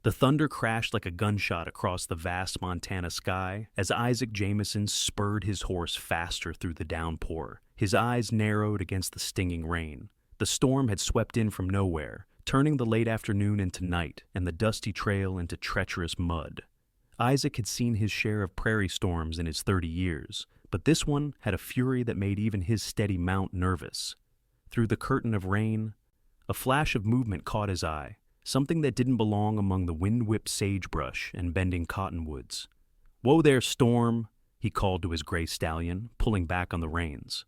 The thunder crashed like a gunshot across the vast Montana sky as Isaac Jameson spurred his horse faster through the downpour. His eyes narrowed against the stinging rain. The storm had swept in from nowhere, turning the late afternoon into night and the dusty trail into treacherous mud. Isaac had seen his share of prairie storms in his 30 years, but this one had a fury that made even his steady mount nervous. Through the curtain of rain, a flash of movement caught his eye. Something that didn't belong among the wind-whipped sagebrush and bending cottonwoods. "Whoa there, Storm," he called to his gray stallion, pulling back on the reins.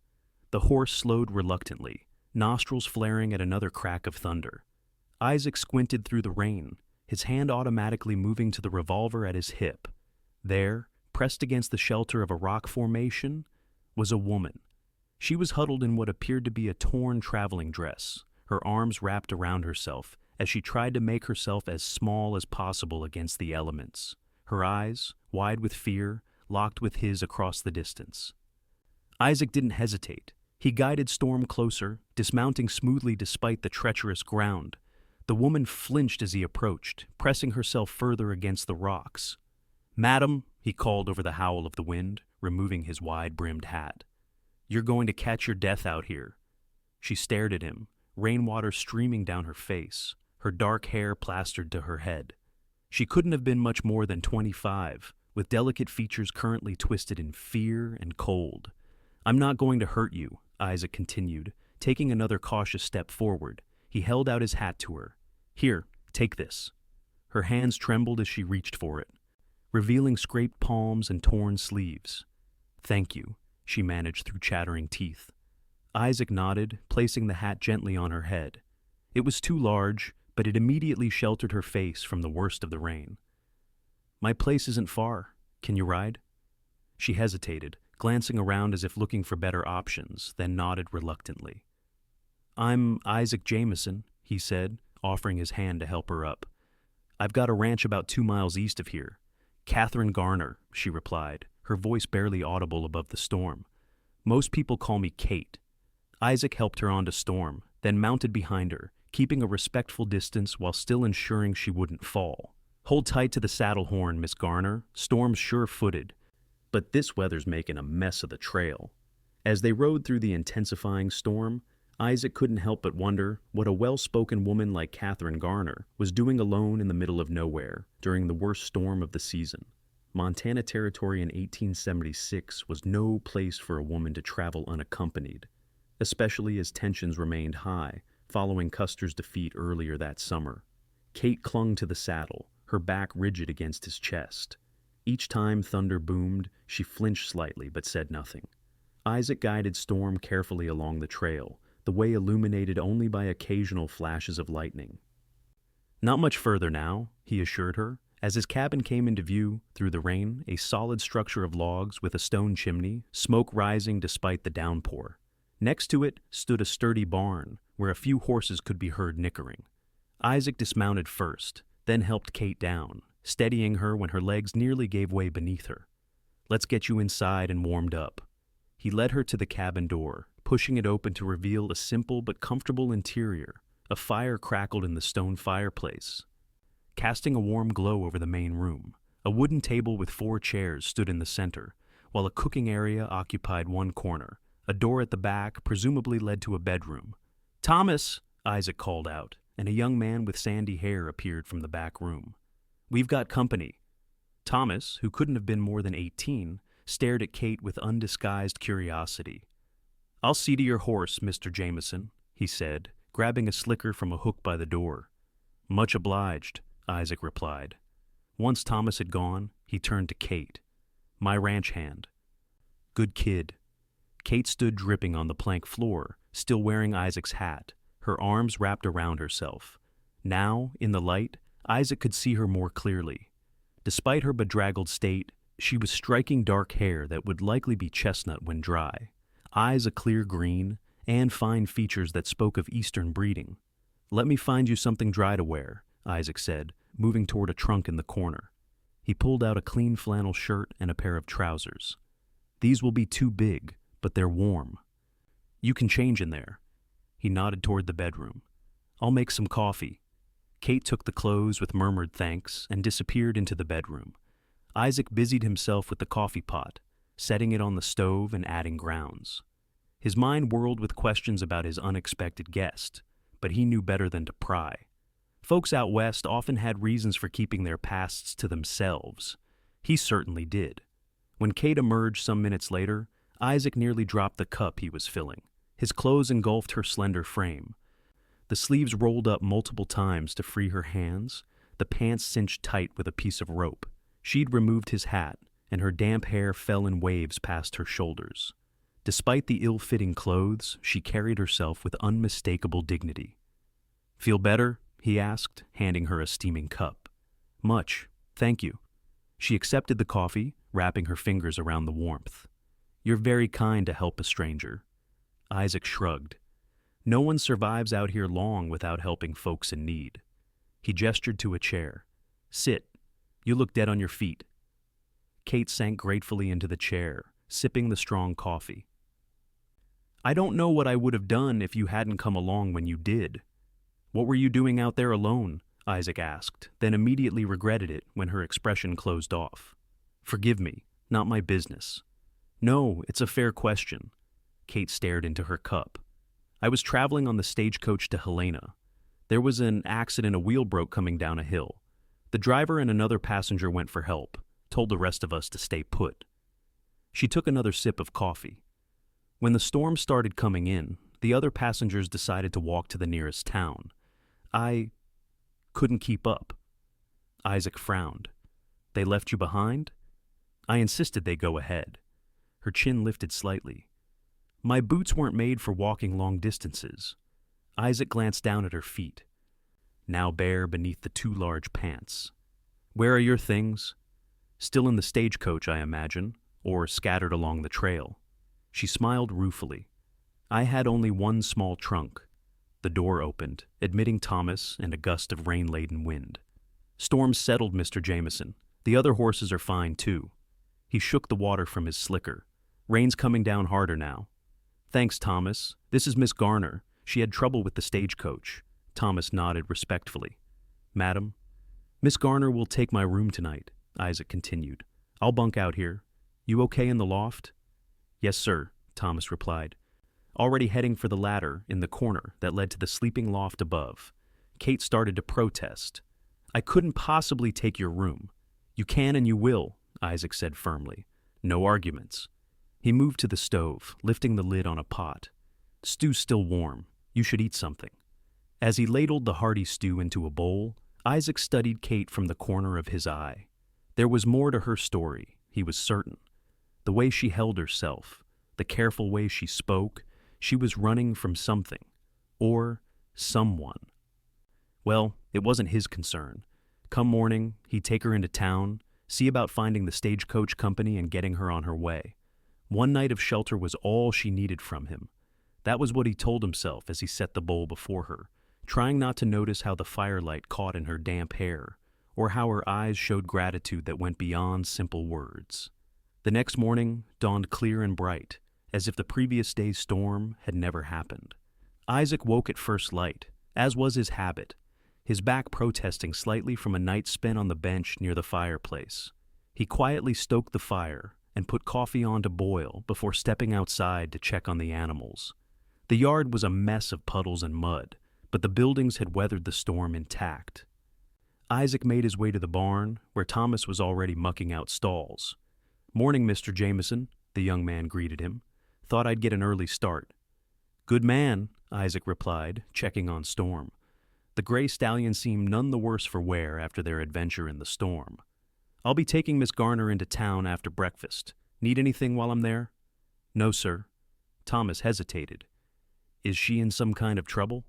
The horse slowed reluctantly, nostrils flaring at another crack of thunder. Isaac squinted through the rain, his hand automatically moving to the revolver at his hip. There, pressed against the shelter of a rock formation, was a woman. She was huddled in what appeared to be a torn traveling dress, her arms wrapped around herself, as she tried to make herself as small as possible against the elements. Her eyes, wide with fear, locked with his across the distance. Isaac didn't hesitate. He guided Storm closer, dismounting smoothly despite the treacherous ground. The woman flinched as he approached, pressing herself further against the rocks. "Madam," he called over the howl of the wind, removing his wide-brimmed hat. "You're going to catch your death out here." She stared at him, rainwater streaming down her face, her dark hair plastered to her head. She couldn't have been much more than 25, with delicate features currently twisted in fear and cold. "I'm not going to hurt you," Isaac continued, taking another cautious step forward. He held out his hat to her. "Here, take this." Her hands trembled as she reached for it, revealing scraped palms and torn sleeves. "Thank you," she managed through chattering teeth. Isaac nodded, placing the hat gently on her head. It was too large, but it immediately sheltered her face from the worst of the rain. "My place isn't far. Can you ride?" She hesitated, glancing around as if looking for better options, then nodded reluctantly. "I'm Isaac Jameson," he said, offering his hand to help her up. "I've got a ranch about 2 miles east of here." "Katherine Garner," she replied, her voice barely audible above the storm. "Most people call me Kate." Isaac helped her onto Storm, then mounted behind her, keeping a respectful distance while still ensuring she wouldn't fall. "Hold tight to the saddle horn, Miss Garner. Storm's sure-footed, but this weather's making a mess of the trail." As they rode through the intensifying storm, Isaac couldn't help but wonder what a well-spoken woman like Katherine Garner was doing alone in the middle of nowhere during the worst storm of the season. Montana Territory in 1876 was no place for a woman to travel unaccompanied, especially as tensions remained high following Custer's defeat earlier that summer. Kate clung to the saddle, her back rigid against his chest. Each time thunder boomed, she flinched slightly but said nothing. Isaac guided Storm carefully along the trail, the way illuminated only by occasional flashes of lightning. "Not much further now," he assured her. As his cabin came into view through the rain, a solid structure of logs with a stone chimney, smoke rising despite the downpour. Next to it stood a sturdy barn, where a few horses could be heard nickering. Isaac dismounted first, then helped Kate down, steadying her when her legs nearly gave way beneath her. "Let's get you inside and warmed up." He led her to the cabin door, pushing it open to reveal a simple but comfortable interior. A fire crackled in the stone fireplace, casting a warm glow over the main room. A wooden table with 4 chairs stood in the center, while a cooking area occupied one corner. A door at the back presumably led to a bedroom. "Thomas!" Isaac called out, and a young man with sandy hair appeared from the back room. "We've got company." Thomas, who couldn't have been more than 18, stared at Kate with undisguised curiosity. "I'll see to your horse, Mr. Jameson," he said, grabbing a slicker from a hook by the door. "Much obliged," Isaac replied. Once Thomas had gone, he turned to Kate. "My ranch hand." "Good kid." Kate stood dripping on the plank floor, still wearing Isaac's hat, her arms wrapped around herself. Now, in the light, Isaac could see her more clearly. Despite her bedraggled state, she was striking dark hair that would likely be chestnut when dry, eyes a clear green, and fine features that spoke of Eastern breeding. "Let me find you something dry to wear," Isaac said, moving toward a trunk in the corner. He pulled out a clean flannel shirt and a pair of trousers. "These will be too big, but they're warm. You can change in there." He nodded toward the bedroom. "I'll make some coffee." Kate took the clothes with murmured thanks and disappeared into the bedroom. Isaac busied himself with the coffee pot, setting it on the stove and adding grounds. His mind whirled with questions about his unexpected guest, but he knew better than to pry. Folks out west often had reasons for keeping their pasts to themselves. He certainly did. When Kate emerged some minutes later, Isaac nearly dropped the cup he was filling. His clothes engulfed her slender frame. The sleeves rolled up multiple times to free her hands, the pants cinched tight with a piece of rope. She'd removed his hat, and her damp hair fell in waves past her shoulders. Despite the ill-fitting clothes, she carried herself with unmistakable dignity. "Feel better?" he asked, handing her a steaming cup. "Much, thank you." She accepted the coffee, wrapping her fingers around the warmth. "You're very kind to help a stranger." Isaac shrugged. "No one survives out here long without helping folks in need." He gestured to a chair. "Sit. You look dead on your feet." Kate sank gratefully into the chair, sipping the strong coffee. "I don't know what I would have done if you hadn't come along when you did." "What were you doing out there alone?" Isaac asked, then immediately regretted it when her expression closed off. "Forgive me, not my business." "No, it's a fair question." Kate stared into her cup. "I was traveling on the stagecoach to Helena. There was an accident, a wheel broke coming down a hill. The driver and another passenger went for help, told the rest of us to stay put." She took another sip of coffee. "When the storm started coming in, the other passengers decided to walk to the nearest town. I couldn't keep up." Isaac frowned. "They left you behind?" "I insisted they go ahead." Her chin lifted slightly. "My boots weren't made for walking long distances." Isaac glanced down at her feet, now bare beneath the two large pants. "Where are your things?" "Still in the stagecoach, I imagine, or scattered along the trail." She smiled ruefully. "I had only one small trunk." The door opened, admitting Thomas and a gust of rain-laden wind. "Storm's settled, Mr. Jameson. The other horses are fine, too." He shook the water from his slicker. "Rain's coming down harder now." "Thanks, Thomas. This is Miss Garner. She had trouble with the stagecoach." Thomas nodded respectfully. "Madam?" "Miss Garner will take my room tonight," Isaac continued. "I'll bunk out here. You okay in the loft?" "Yes, sir," Thomas replied, already heading for the ladder in the corner that led to the sleeping loft above. Kate started to protest. "I couldn't possibly take your room." "You can and you will," Isaac said firmly. "No arguments." He moved to the stove, lifting the lid on a pot. "Stew's still warm. You should eat something." As he ladled the hearty stew into a bowl, Isaac studied Kate from the corner of his eye. There was more to her story, he was certain. The way she held herself, the careful way she spoke, she was running from something, or someone. Well, it wasn't his concern. Come morning, he'd take her into town, see about finding the stagecoach company and getting her on her way. One night of shelter was all she needed from him. That was what he told himself as he set the bowl before her, trying not to notice how the firelight caught in her damp hair, or how her eyes showed gratitude that went beyond simple words. The next morning dawned clear and bright, as if the previous day's storm had never happened. Isaac woke at first light, as was his habit, his back protesting slightly from a night spent on the bench near the fireplace. He quietly stoked the fire and put coffee on to boil before stepping outside to check on the animals. The yard was a mess of puddles and mud, but the buildings had weathered the storm intact. Isaac made his way to the barn, where Thomas was already mucking out stalls. "Morning, Mr. Jameson," the young man greeted him. "Thought I'd get an early start." "Good man," Isaac replied, checking on Storm. The gray stallion seemed none the worse for wear after their adventure in the storm. "I'll be taking Miss Garner into town after breakfast. Need anything while I'm there?" "No, sir." Thomas hesitated. "Is she in some kind of trouble?"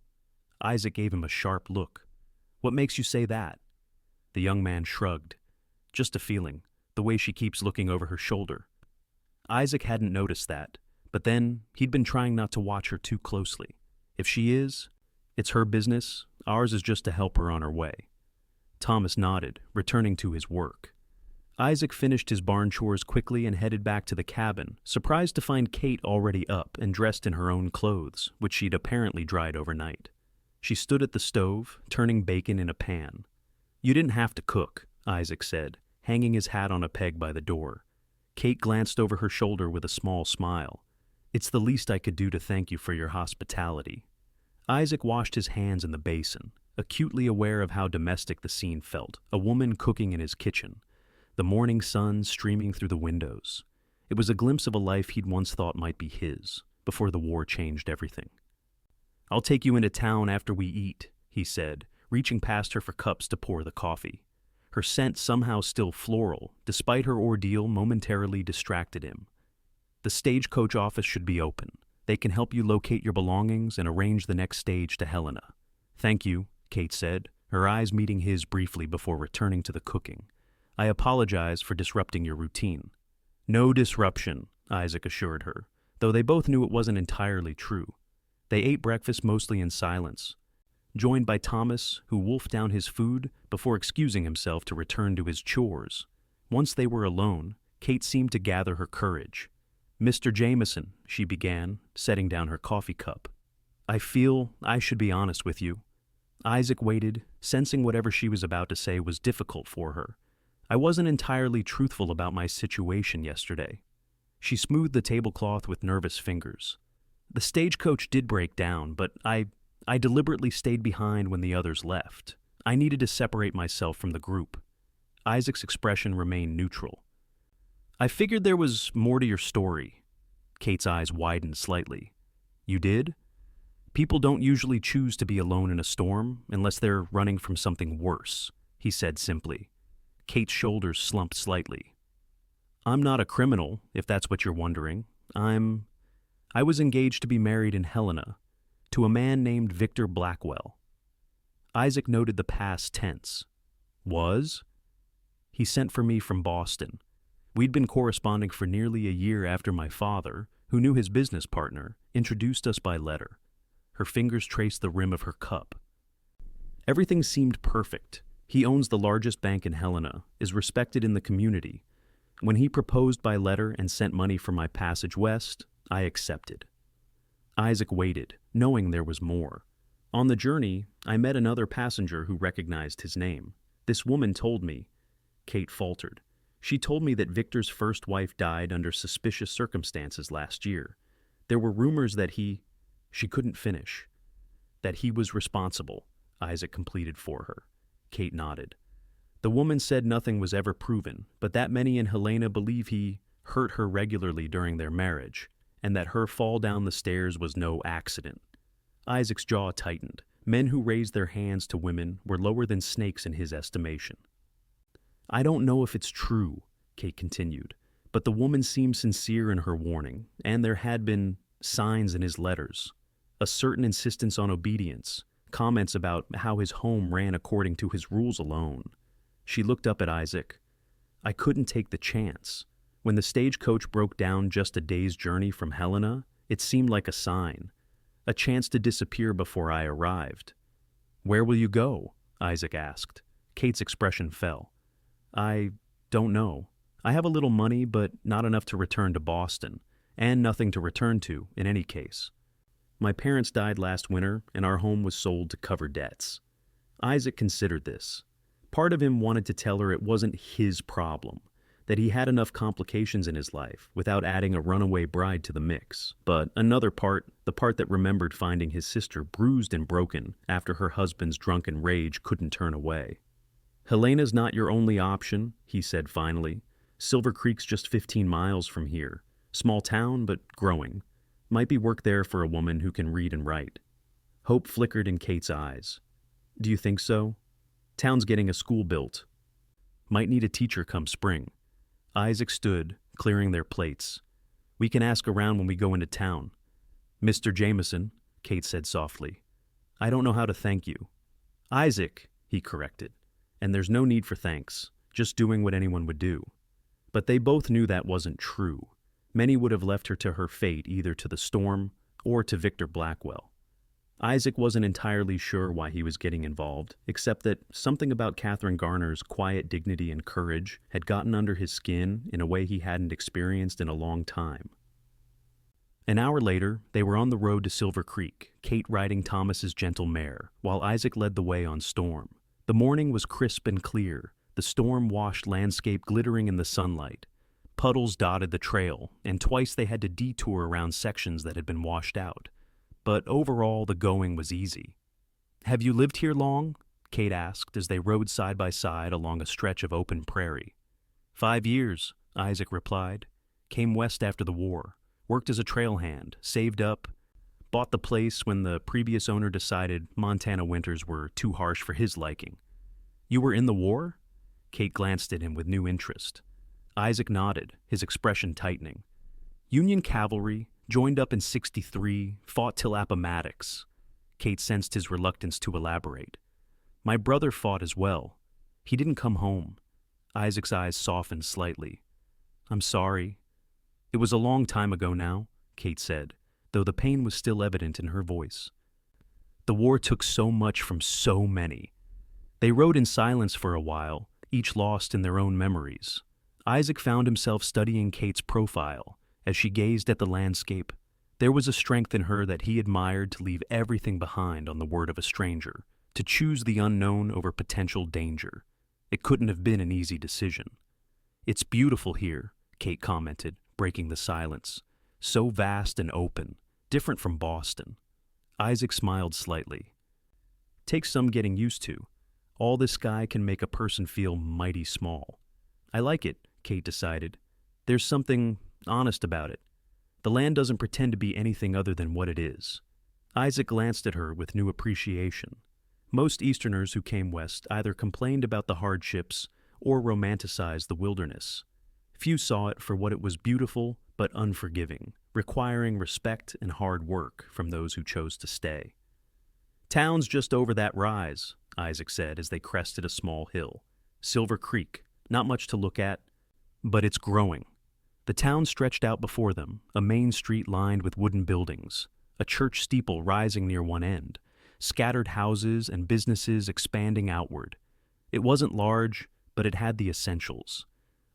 Isaac gave him a sharp look. "What makes you say that?" The young man shrugged. "Just a feeling, the way she keeps looking over her shoulder." Isaac hadn't noticed that, but then he'd been trying not to watch her too closely. If she is, it's her business. Ours is just to help her on her way. Thomas nodded, returning to his work. Isaac finished his barn chores quickly and headed back to the cabin, surprised to find Kate already up and dressed in her own clothes, which she'd apparently dried overnight. She stood at the stove, turning bacon in a pan. "You didn't have to cook," Isaac said, hanging his hat on a peg by the door. Kate glanced over her shoulder with a small smile. "It's the least I could do to thank you for your hospitality." Isaac washed his hands in the basin, acutely aware of how domestic the scene felt, a woman cooking in his kitchen, the morning sun streaming through the windows. It was a glimpse of a life he'd once thought might be his, before the war changed everything. "I'll take you into town after we eat," he said, reaching past her for cups to pour the coffee. Her scent, somehow still floral, despite her ordeal, momentarily distracted him. "The stagecoach office should be open. They can help you locate your belongings and arrange the next stage to Helena." "Thank you," Kate said, her eyes meeting his briefly before returning to the cooking. "I apologize for disrupting your routine." "No disruption," Isaac assured her, though they both knew it wasn't entirely true. They ate breakfast mostly in silence, joined by Thomas, who wolfed down his food before excusing himself to return to his chores. Once they were alone, Kate seemed to gather her courage. "Mr. Jameson," she began, setting down her coffee cup. "I feel I should be honest with you." Isaac waited, sensing whatever she was about to say was difficult for her. "I wasn't entirely truthful about my situation yesterday." She smoothed the tablecloth with nervous fingers. "The stagecoach did break down, but I deliberately stayed behind when the others left. I needed to separate myself from the group." Isaac's expression remained neutral. "I figured there was more to your story." Kate's eyes widened slightly. "You did?" "People don't usually choose to be alone in a storm unless they're running from something worse," he said simply. Kate's shoulders slumped slightly. "I'm not a criminal, if that's what you're wondering. I was engaged to be married in Helena, to a man named Victor Blackwell." Isaac noted the past tense. "Was?" "He sent for me from Boston. We'd been corresponding for nearly a year after my father, who knew his business partner, introduced us by letter." Her fingers traced the rim of her cup. "Everything seemed perfect. He owns the largest bank in Helena, is respected in the community. When he proposed by letter and sent money for my passage west, I accepted." Isaac waited, knowing there was more. "On the journey, I met another passenger who recognized his name. This woman told me," Kate faltered. "She told me that Victor's first wife died under suspicious circumstances last year. There were rumors that She couldn't finish. "That he was responsible," Isaac completed for her. Kate nodded. "The woman said nothing was ever proven, but that many in Helena believe he hurt her regularly during their marriage, and that her fall down the stairs was no accident." Isaac's jaw tightened. Men who raised their hands to women were lower than snakes in his estimation. "I don't know if it's true," Kate continued, "but the woman seemed sincere in her warning, and there had been signs in his letters. A certain insistence on obedience, comments about how his home ran according to his rules alone." She looked up at Isaac. "I couldn't take the chance. When the stagecoach broke down just a day's journey from Helena, it seemed like a sign, a chance to disappear before I arrived." "Where will you go?" Isaac asked. Kate's expression fell. "I don't know. I have a little money, but not enough to return to Boston, and nothing to return to in any case. My parents died last winter, and our home was sold to cover debts." Isaac considered this. Part of him wanted to tell her it wasn't his problem, that he had enough complications in his life without adding a runaway bride to the mix. But another part, the part that remembered finding his sister bruised and broken after her husband's drunken rage, couldn't turn away. "Helena's not your only option," he said finally. "Silver Creek's just 15 miles from here. Small town, but growing. Might be work there for a woman who can read and write." Hope flickered in Kate's eyes. "Do you think so? Town's getting a school built. Might need a teacher come spring." Isaac stood, clearing their plates. "We can ask around when we go into town." "Mr. Jameson," Kate said softly. "I don't know how to thank you." "Isaac," he corrected. "And there's no need for thanks, just doing what anyone would do." But they both knew that wasn't true. Many would have left her to her fate, either to the storm or to Victor Blackwell. Isaac wasn't entirely sure why he was getting involved, except that something about Katherine Garner's quiet dignity and courage had gotten under his skin in a way he hadn't experienced in a long time. An hour later, they were on the road to Silver Creek, Kate riding Thomas's gentle mare, while Isaac led the way on Storm. The morning was crisp and clear, the storm-washed landscape glittering in the sunlight. Puddles dotted the trail, and twice they had to detour around sections that had been washed out. But overall, the going was easy. "Have you lived here long?" Kate asked as they rode side by side along a stretch of open prairie. 5 years, Isaac replied. Came west after the war. Worked as a trail hand, saved up, bought the place when the previous owner decided Montana winters were too harsh for his liking. "You were in the war?" Kate glanced at him with new interest. Isaac nodded, his expression tightening. "Union cavalry, joined up in '63, fought till Appomattox." Kate sensed his reluctance to elaborate. "My brother fought as well. He didn't come home." Isaac's eyes softened slightly. "I'm sorry." "It was a long time ago now," Kate said, though the pain was still evident in her voice. "The war took so much from so many." They rode in silence for a while, each lost in their own memories. Isaac found himself studying Kate's profile as she gazed at the landscape. There was a strength in her that he admired to leave everything behind on the word of a stranger, to choose the unknown over potential danger. It couldn't have been an easy decision. "It's beautiful here," Kate commented, breaking the silence. "So vast and open, different from Boston." Isaac smiled slightly. "Takes some getting used to. All this sky can make a person feel mighty small." "I like it," Kate decided. "There's something honest about it. The land doesn't pretend to be anything other than what it is." Isaac glanced at her with new appreciation. Most Easterners who came west either complained about the hardships or romanticized the wilderness. Few saw it for what it was, beautiful but unforgiving, requiring respect and hard work from those who chose to stay. "Town's just over that rise," Isaac said as they crested a small hill. "Silver Creek, not much to look at, but it's growing." The town stretched out before them, a main street lined with wooden buildings, a church steeple rising near one end, scattered houses and businesses expanding outward. It wasn't large, but it had the essentials: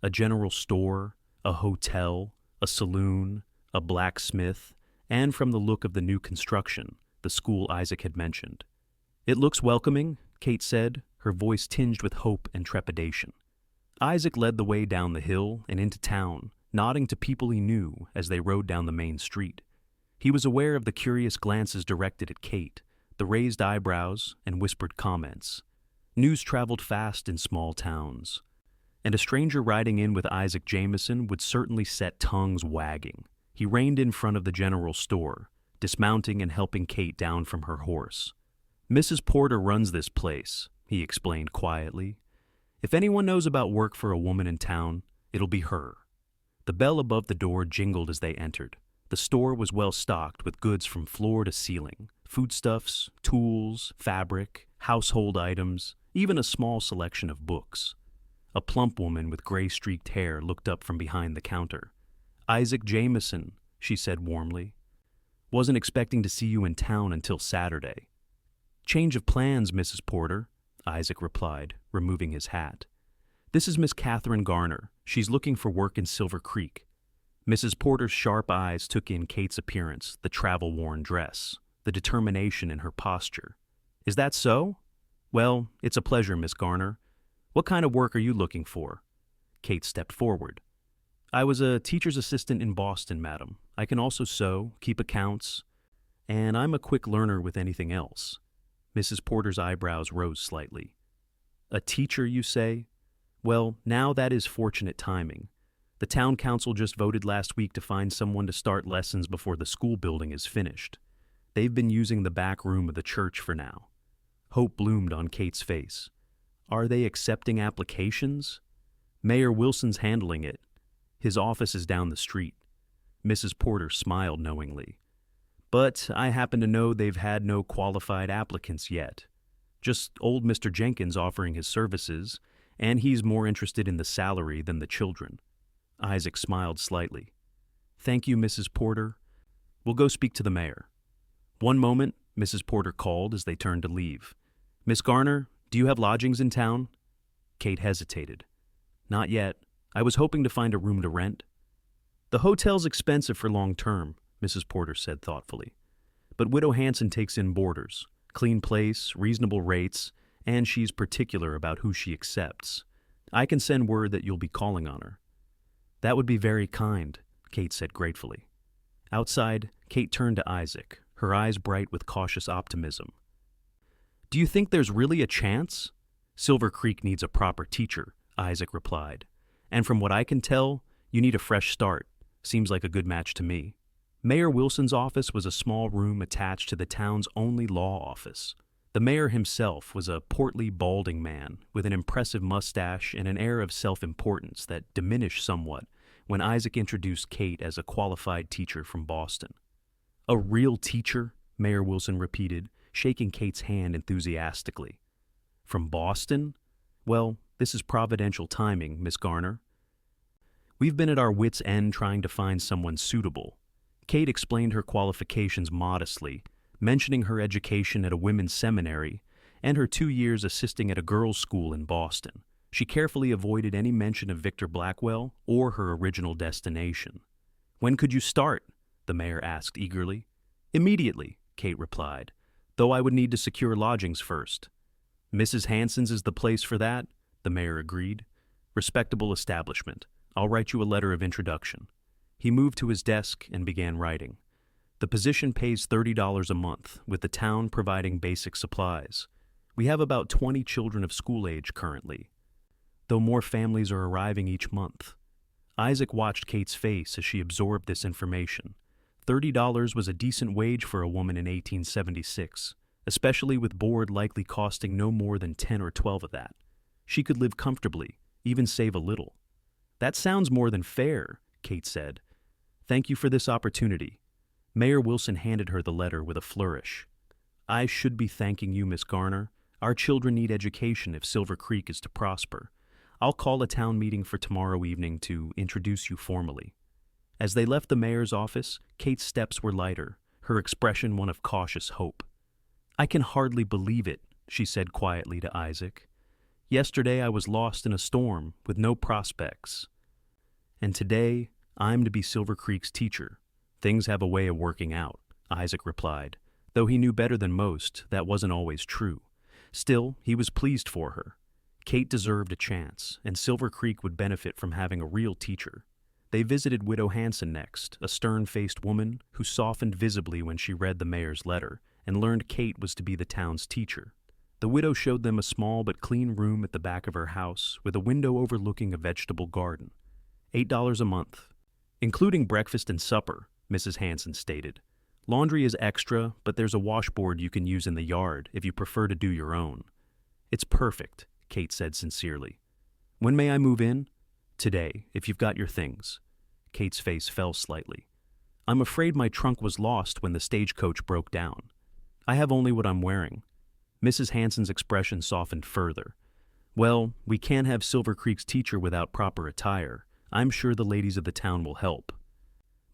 a general store, a hotel, a saloon, a blacksmith, and from the look of the new construction, the school Isaac had mentioned. "It looks welcoming," Kate said, her voice tinged with hope and trepidation. Isaac led the way down the hill and into town, nodding to people he knew as they rode down the main street. He was aware of the curious glances directed at Kate, the raised eyebrows and whispered comments. News traveled fast in small towns, and a stranger riding in with Isaac Jameson would certainly set tongues wagging. He reined in front of the general store, dismounting and helping Kate down from her horse. "Mrs. Porter runs this place," he explained quietly. "If anyone knows about work for a woman in town, it'll be her." The bell above the door jingled as they entered. The store was well stocked with goods from floor to ceiling: foodstuffs, tools, fabric, household items, even a small selection of books. A plump woman with gray-streaked hair looked up from behind the counter. "Isaac Jameson," she said warmly. "Wasn't expecting to see you in town until Saturday." "Change of plans, Mrs. Porter," Isaac replied, removing his hat. "This is Miss Katherine Garner. She's looking for work in Silver Creek." Mrs. Porter's sharp eyes took in Kate's appearance, the travel-worn dress, the determination in her posture. "Is that so? Well, it's a pleasure, Miss Garner. What kind of work are you looking for?" Kate stepped forward. "I was a teacher's assistant in Boston, madam. I can also sew, keep accounts, and I'm a quick learner with anything else." Mrs. Porter's eyebrows rose slightly. "A teacher, you say? Well, now that is fortunate timing. The town council just voted last week to find someone to start lessons before the school building is finished. They've been using the back room of the church for now." Hope bloomed on Kate's face. "Are they accepting applications?" "Mayor Wilson's handling it. His office is down the street." Mrs. Porter smiled knowingly. "But I happen to know they've had no qualified applicants yet. Just old Mr. Jenkins offering his services, and he's more interested in the salary than the children." Isaac smiled slightly. "Thank you, Mrs. Porter. We'll go speak to the mayor." "One moment," Mrs. Porter called as they turned to leave. "Miss Garner, do you have lodgings in town?" Kate hesitated. "Not yet. I was hoping to find a room to rent." "The hotel's expensive for long term," Mrs. Porter said thoughtfully. "But Widow Hanson takes in boarders. Clean place, reasonable rates, and she's particular about who she accepts. I can send word that you'll be calling on her." "That would be very kind," Kate said gratefully. Outside, Kate turned to Isaac, her eyes bright with cautious optimism. "Do you think there's really a chance?" "Silver Creek needs a proper teacher," Isaac replied. "And from what I can tell, you need a fresh start. Seems like a good match to me." Mayor Wilson's office was a small room attached to the town's only law office. The mayor himself was a portly, balding man with an impressive mustache and an air of self-importance that diminished somewhat when Isaac introduced Kate as a qualified teacher from Boston. "A real teacher?" Mayor Wilson repeated, shaking Kate's hand enthusiastically. "From Boston? Well, this is providential timing, Miss Garner. We've been at our wits' end trying to find someone suitable." Kate explained her qualifications modestly, mentioning her education at a women's seminary and her 2 years assisting at a girls' school in Boston. She carefully avoided any mention of Victor Blackwell or her original destination. "When could you start?" the mayor asked eagerly. "Immediately," Kate replied, "though I would need to secure lodgings first." "Mrs. Hanson's is the place for that," the mayor agreed. "Respectable establishment. I'll write you a letter of introduction." He moved to his desk and began writing. "The position pays $30 a month, with the town providing basic supplies. We have about 20 children of school age currently, though more families are arriving each month." Isaac watched Kate's face as she absorbed this information. $30 was a decent wage for a woman in 1876, especially with board likely costing no more than 10 or 12 of that. She could live comfortably, even save a little. "That sounds more than fair," Kate said. "Thank you for this opportunity." Mayor Wilson handed her the letter with a flourish. "I should be thanking you, Miss Garner. Our children need education if Silver Creek is to prosper. I'll call a town meeting for tomorrow evening to introduce you formally." As they left the mayor's office, Kate's steps were lighter, her expression one of cautious hope. "I can hardly believe it," she said quietly to Isaac. "Yesterday I was lost in a storm with no prospects. And today I'm to be Silver Creek's teacher. Things have a way of working out," Isaac replied, though he knew better than most that wasn't always true. Still, he was pleased for her. Kate deserved a chance, and Silver Creek would benefit from having a real teacher. They visited Widow Hanson next, a stern-faced woman who softened visibly when she read the mayor's letter and learned Kate was to be the town's teacher. The widow showed them a small but clean room at the back of her house with a window overlooking a vegetable garden. $8 a month, including breakfast and supper, Mrs. Hanson stated. "Laundry is extra, but there's a washboard you can use in the yard if you prefer to do your own." "It's perfect," Kate said sincerely. "When may I move in?" "Today, if you've got your things." Kate's face fell slightly. "I'm afraid my trunk was lost when the stagecoach broke down. I have only what I'm wearing." Mrs. Hanson's expression softened further. "Well, we can't have Silver Creek's teacher without proper attire. I'm sure the ladies of the town will help.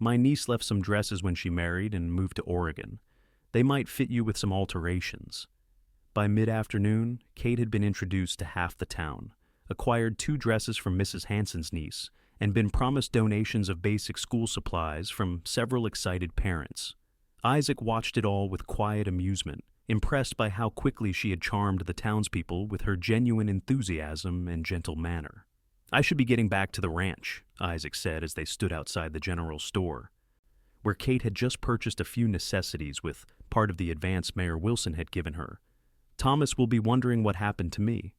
My niece left some dresses when she married and moved to Oregon. They might fit you with some alterations." By mid-afternoon, Kate had been introduced to half the town, acquired 2 dresses from Mrs. Hanson's niece, and been promised donations of basic school supplies from several excited parents. Isaac watched it all with quiet amusement, impressed by how quickly she had charmed the townspeople with her genuine enthusiasm and gentle manner. "I should be getting back to the ranch," Isaac said as they stood outside the general store, where Kate had just purchased a few necessities with part of the advance Mayor Wilson had given her. "Thomas will be wondering what happened to me."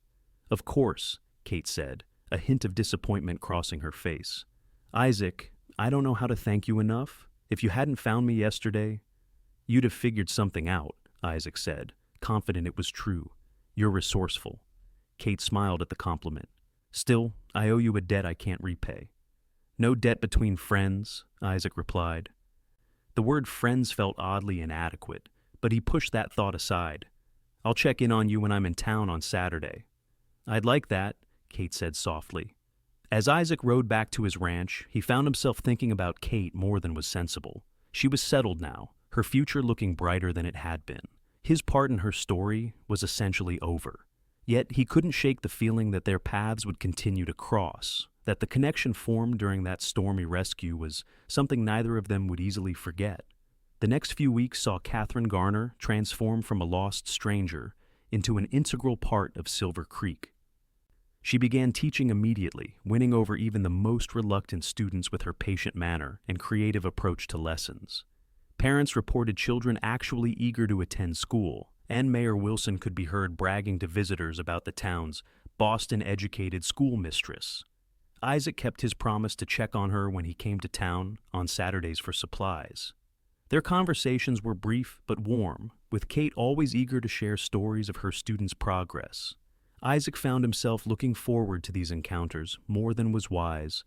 "Of course," Kate said, a hint of disappointment crossing her face. "Isaac, I don't know how to thank you enough. If you hadn't found me yesterday—" "You'd have figured something out," Isaac said, confident it was true. "You're resourceful." Kate smiled at the compliment. "Still, I owe you a debt I can't repay." "No debt between friends," Isaac replied. The word friends felt oddly inadequate, but he pushed that thought aside. "I'll check in on you when I'm in town on Saturday." "I'd like that," Kate said softly. As Isaac rode back to his ranch, he found himself thinking about Kate more than was sensible. She was settled now, her future looking brighter than it had been. His part in her story was essentially over. Yet he couldn't shake the feeling that their paths would continue to cross, that the connection formed during that stormy rescue was something neither of them would easily forget. The next few weeks saw Katherine Garner transform from a lost stranger into an integral part of Silver Creek. She began teaching immediately, winning over even the most reluctant students with her patient manner and creative approach to lessons. Parents reported children actually eager to attend school, and Mayor Wilson could be heard bragging to visitors about the town's Boston-educated schoolmistress. Isaac kept his promise to check on her when he came to town on Saturdays for supplies. Their conversations were brief but warm, with Kate always eager to share stories of her students' progress. Isaac found himself looking forward to these encounters more than was wise,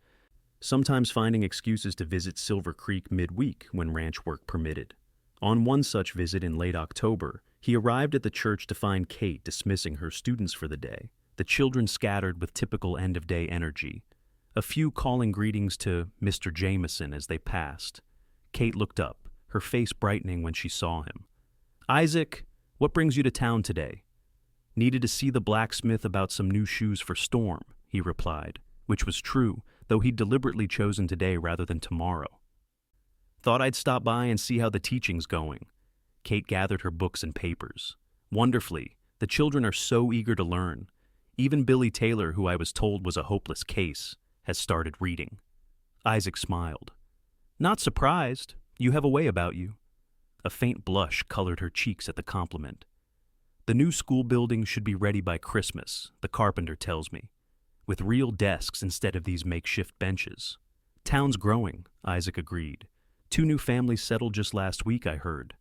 sometimes finding excuses to visit Silver Creek midweek when ranch work permitted. On one such visit in late October, he arrived at the church to find Kate dismissing her students for the day, the children scattered with typical end-of-day energy, a few calling greetings to Mr. Jameson as they passed. Kate looked up, her face brightening when she saw him. "Isaac, what brings you to town today?" "Needed to see the blacksmith about some new shoes for Storm," he replied, which was true, though he'd deliberately chosen today rather than tomorrow. "Thought I'd stop by and see how the teaching's going." Kate gathered her books and papers. "Wonderfully. The children are so eager to learn. Even Billy Taylor, who I was told was a hopeless case, has started reading." Isaac smiled. "Not surprised. You have a way about you." A faint blush colored her cheeks at the compliment. "The new school building should be ready by Christmas, the carpenter tells me, with real desks instead of these makeshift benches." "Town's growing," Isaac agreed. 2 new families settled just last week, I heard."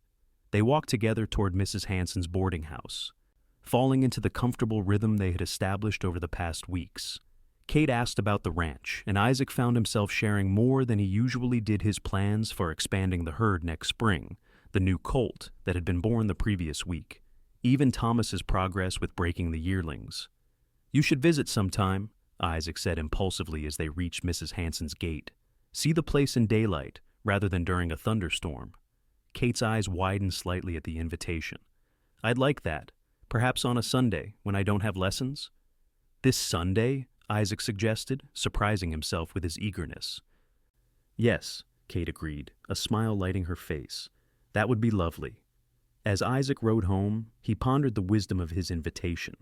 They walked together toward Mrs. Hanson's boarding house, falling into the comfortable rhythm they had established over the past weeks. Kate asked about the ranch, and Isaac found himself sharing more than he usually did his plans for expanding the herd next spring, the new colt that had been born the previous week, even Thomas's progress with breaking the yearlings. "You should visit sometime," Isaac said impulsively as they reached Mrs. Hanson's gate. "See the place in daylight, rather than during a thunderstorm." Kate's eyes widened slightly at the invitation. "I'd like that. Perhaps on a Sunday, when I don't have lessons?" "This Sunday?" Isaac suggested, surprising himself with his eagerness. "Yes," Kate agreed, a smile lighting her face. "That would be lovely." As Isaac rode home, he pondered the wisdom of his invitation.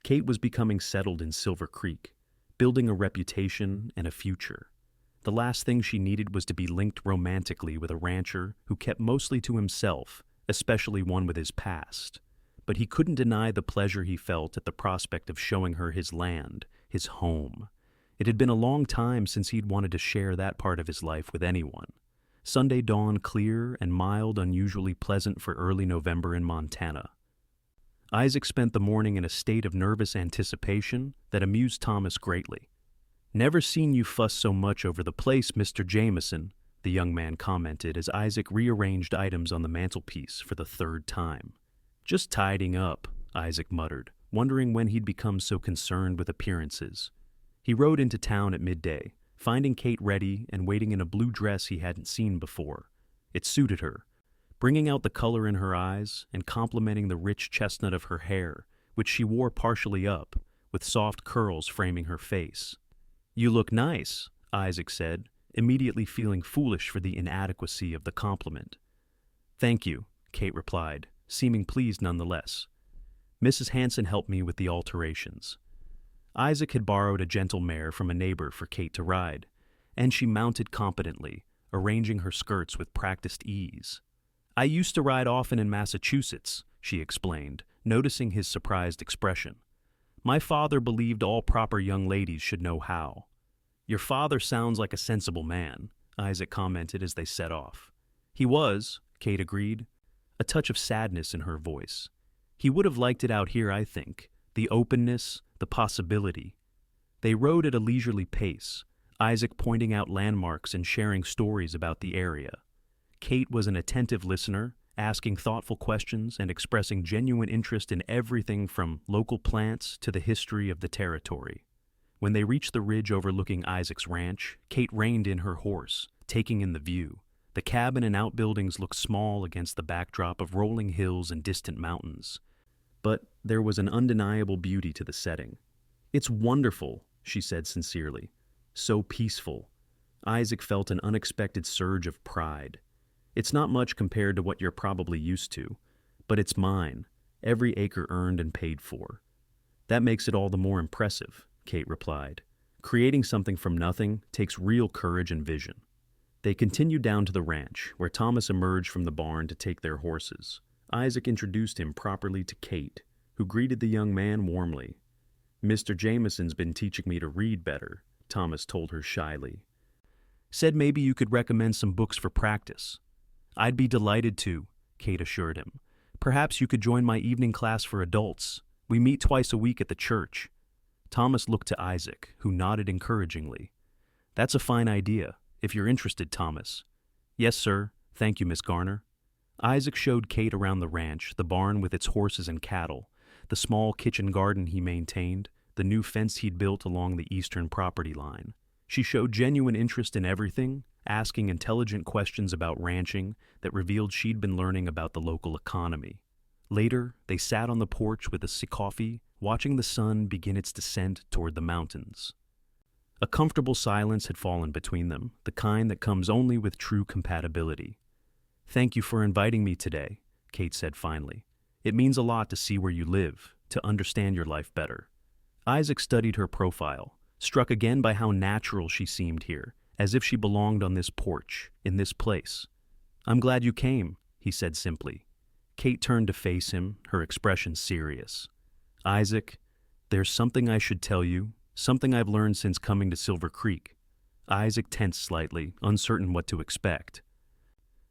Kate was becoming settled in Silver Creek, building a reputation and a future. The last thing she needed was to be linked romantically with a rancher who kept mostly to himself, especially one with his past. But he couldn't deny the pleasure he felt at the prospect of showing her his land, his home. It had been a long time since he'd wanted to share that part of his life with anyone. Sunday dawn clear and mild, unusually pleasant for early November in Montana. Isaac spent the morning in a state of nervous anticipation that amused Thomas greatly. "Never seen you fuss so much over the place, Mr. Jameson," the young man commented as Isaac rearranged items on the mantelpiece for the 3rd time. "Just tidying up," Isaac muttered, wondering when he'd become so concerned with appearances. He rode into town at midday, finding Kate ready and waiting in a blue dress he hadn't seen before. It suited her, bringing out the color in her eyes and complementing the rich chestnut of her hair, which she wore partially up, with soft curls framing her face. "You look nice," Isaac said, immediately feeling foolish for the inadequacy of the compliment. "Thank you," Kate replied, seeming pleased nonetheless. "Mrs. Hanson helped me with the alterations." Isaac had borrowed a gentle mare from a neighbor for Kate to ride, and she mounted competently, arranging her skirts with practiced ease. "I used to ride often in Massachusetts," she explained, noticing his surprised expression. "My father believed all proper young ladies should know how." "Your father sounds like a sensible man," Isaac commented as they set off. "He was," Kate agreed, a touch of sadness in her voice. "He would have liked it out here, I think, the openness, the possibility." They rode at a leisurely pace, Isaac pointing out landmarks and sharing stories about the area. Kate was an attentive listener, asking thoughtful questions and expressing genuine interest in everything from local plants to the history of the territory. When they reached the ridge overlooking Isaac's ranch, Kate reined in her horse, taking in the view. The cabin and outbuildings looked small against the backdrop of rolling hills and distant mountains. But there was an undeniable beauty to the setting. "It's wonderful," she said sincerely. so peaceful. Isaac felt an unexpected surge of pride. It's not much compared to what you're probably used to, but it's mine, every acre earned and paid for. That makes it all the more impressive, Kate replied. Creating something from nothing takes real courage and vision. They continued down to the ranch, where Thomas emerged from the barn to take their horses. Isaac introduced him properly to Kate, who greeted the young man warmly. "Mr. Jameson's been teaching me to read better," Thomas told her shyly. "Said maybe you could recommend some books for practice." "I'd be delighted to," Kate assured him. "Perhaps you could join my evening class for adults. We meet twice a week at the church." Thomas looked to Isaac, who nodded encouragingly. "That's a fine idea, if you're interested, Thomas." "Yes, sir. Thank you, Miss Garner." Isaac showed Kate around the ranch, the barn with its horses and cattle, the small kitchen garden he maintained, the new fence he'd built along the eastern property line. She showed genuine interest in everything, asking intelligent questions about ranching that revealed she'd been learning about the local economy. Later, they sat on the porch with a coffee, watching the sun begin its descent toward the mountains. A comfortable silence had fallen between them, the kind that comes only with true compatibility. "Thank you for inviting me today," Kate said finally. "It means a lot to see where you live, to understand your life better." Isaac studied her profile, struck again by how natural she seemed here, as if she belonged on this porch, in this place. "I'm glad you came," he said simply. Kate turned to face him, her expression serious. "Isaac, there's something I should tell you, something I've learned since coming to Silver Creek." Isaac tensed slightly, uncertain what to expect.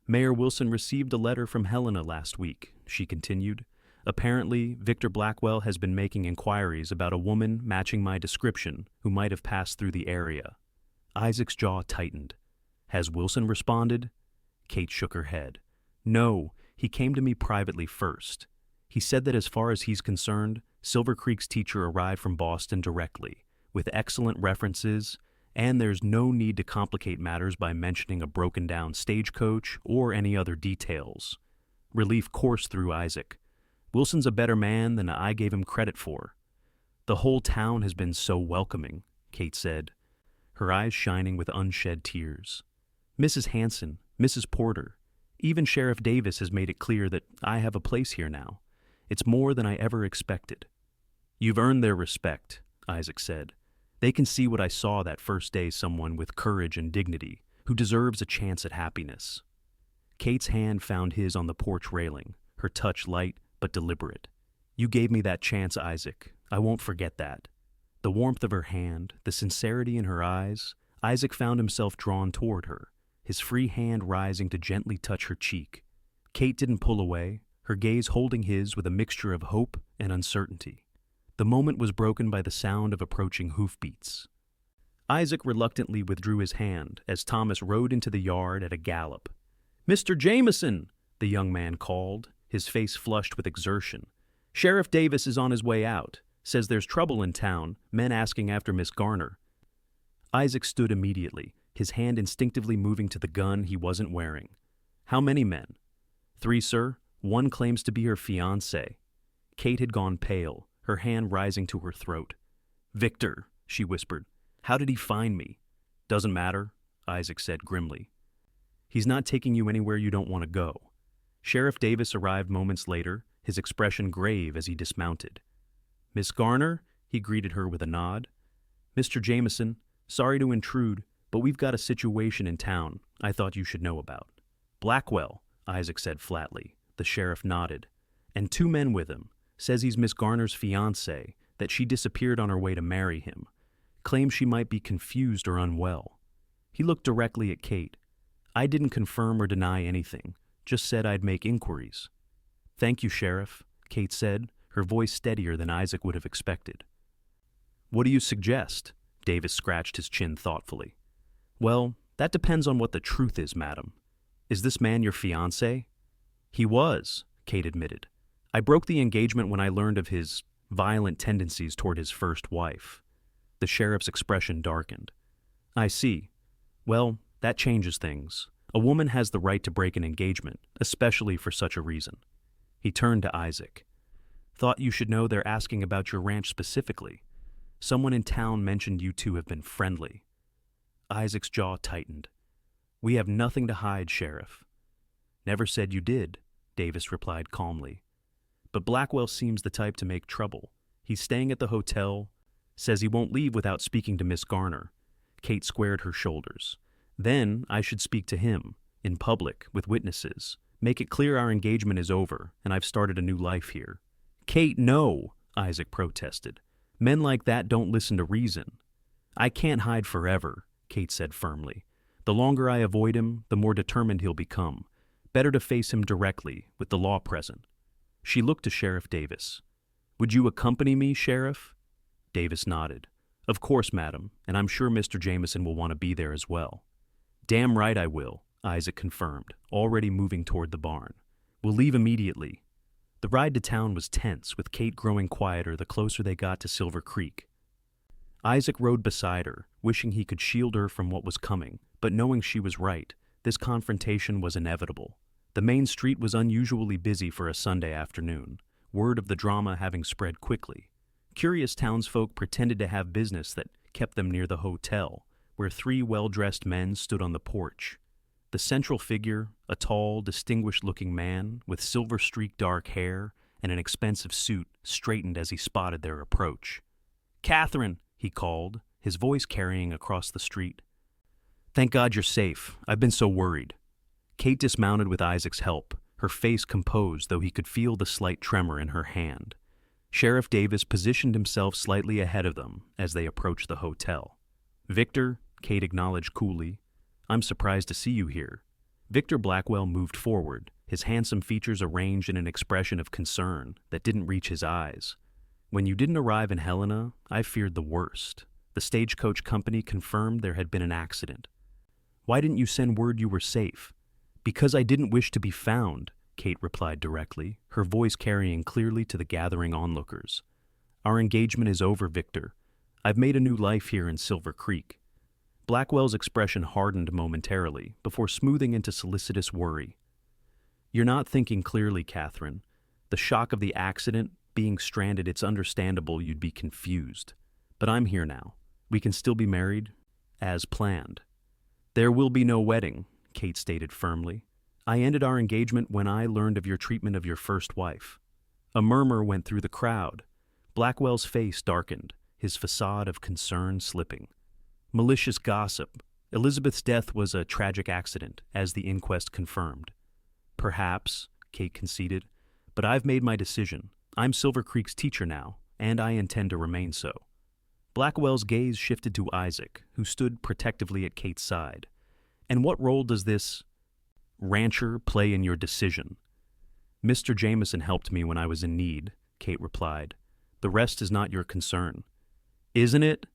"Mayor Wilson received a letter from Helena last week," she continued. "Apparently, Victor Blackwell has been making inquiries about a woman matching my description who might have passed through the area." Isaac's jaw tightened. "Has Wilson responded?" Kate shook her head. "No, he came to me privately first. He said that as far as he's concerned, Silver Creek's teacher arrived from Boston directly, with excellent references, and there's no need to complicate matters by mentioning a broken-down stagecoach or any other details." Relief coursed through Isaac. "Wilson's a better man than I gave him credit for." "The whole town has been so welcoming," Kate said, her eyes shining with unshed tears. "Mrs. Hanson, Mrs. Porter, even Sheriff Davis has made it clear that I have a place here now. It's more than I ever expected." "You've earned their respect," Isaac said. "They can see what I saw that first day, someone with courage and dignity, who deserves a chance at happiness." Kate's hand found his on the porch railing, her touch light but deliberate. "You gave me that chance, Isaac. I won't forget that." The warmth of her hand, the sincerity in her eyes, Isaac found himself drawn toward her, his free hand rising to gently touch her cheek. Kate didn't pull away, her gaze holding his with a mixture of hope and uncertainty. The moment was broken by the sound of approaching hoofbeats. Isaac reluctantly withdrew his hand as Thomas rode into the yard at a gallop. "Mr. Jameson!" the young man called, his face flushed with exertion. "Sheriff Davis is on his way out. Says there's trouble in town, men asking after Miss Garner." Isaac stood immediately, his hand instinctively moving to the gun he wasn't wearing. "How many men?" "3, sir. One claims to be her fiancé." Kate had gone pale, her hand rising to her throat. "Victor," she whispered. "How did he find me?" "Doesn't matter," Isaac said grimly. "He's not taking you anywhere you don't want to go." Sheriff Davis arrived moments later, his expression grave as he dismounted. "Miss Garner?" he greeted her with a nod. "Mr. Jameson, sorry to intrude, but we've got a situation in town I thought you should know about." "Blackwell," Isaac said flatly. The sheriff nodded. "And 2 men with him. Says he's Miss Garner's fiancé, that she disappeared on her way to marry him. Claims she might be confused or unwell." He looked directly at Kate. "I didn't confirm or deny anything, just said I'd make inquiries." "Thank you, Sheriff," Kate said, her voice steadier than Isaac would have expected. "What do you suggest?" Davis scratched his chin thoughtfully. "Well, that depends on what the truth is, madam. Is this man your fiancé?" "He was," Kate admitted. "I broke the engagement when I learned of his violent tendencies toward his first wife." The sheriff's expression darkened. "I see. Well, that changes things. A woman has the right to break an engagement, especially for such a reason." He turned to Isaac. "Thought you should know they're asking about your ranch specifically. Someone in town mentioned you two have been friendly." Isaac's jaw tightened. "We have nothing to hide, Sheriff." "Never said you did," Davis replied calmly. "But Blackwell seems the type to make trouble. He's staying at the hotel, says he won't leave without speaking to Miss Garner." Kate squared her shoulders. "Then I should speak to him, in public, with witnesses. Make it clear our engagement is over, and I've started a new life here." "Kate, no!" Isaac protested. "Men like that don't listen to reason." "I can't hide forever," Kate said firmly. "The longer I avoid him, the more determined he'll become. Better to face him directly, with the law present." She looked to Sheriff Davis. "Would you accompany me, Sheriff?" Davis nodded. "Of course, madam, and I'm sure Mr. Jameson will want to be there as well." "Damn right I will," Isaac confirmed, already moving toward the barn. "We'll leave immediately." The ride to town was tense, with Kate growing quieter the closer they got to Silver Creek. Isaac rode beside her, wishing he could shield her from what was coming, but knowing she was right, this confrontation was inevitable. The main street was unusually busy for a Sunday afternoon, word of the drama having spread quickly. Curious townsfolk pretended to have business that kept them near the hotel, where three well-dressed men stood on the porch. The central figure, a tall, distinguished-looking man with silver-streaked dark hair and an expensive suit, straightened as he spotted their approach. "Katherine," he called, his voice carrying across the street. "Thank God you're safe. I've been so worried." Kate dismounted with Isaac's help, her face composed though he could feel the slight tremor in her hand. Sheriff Davis positioned himself slightly ahead of them as they approached the hotel. "Victor," Kate acknowledged coolly, "I'm surprised to see you here." Victor Blackwell moved forward, his handsome features arranged in an expression of concern that didn't reach his eyes. "When you didn't arrive in Helena, I feared the worst. The stagecoach company confirmed there had been an accident." "Why didn't you send word you were safe?" "Because I didn't wish to be found," Kate replied directly, her voice carrying clearly to the gathering onlookers. "Our engagement is over, Victor. I've made a new life here in Silver Creek." Blackwell's expression hardened momentarily before smoothing into solicitous worry. "You're not thinking clearly, Katherine. The shock of the accident, being stranded, it's understandable you'd be confused. But I'm here now. We can still be married, as planned." "There will be no wedding," Kate stated firmly. "I ended our engagement when I learned of your treatment of your first wife." A murmur went through the crowd. Blackwell's face darkened, his facade of concern slipping. "Malicious gossip. Elizabeth's death was a tragic accident, as the inquest confirmed." "Perhaps," Kate conceded, "but I've made my decision. I'm Silver Creek's teacher now, and I intend to remain so." Blackwell's gaze shifted to Isaac, who stood protectively at Kate's side. "And what role does this rancher play in your decision?" "Mr. Jameson helped me when I was in need," Kate replied. "The rest is not your concern." "Isn't it?"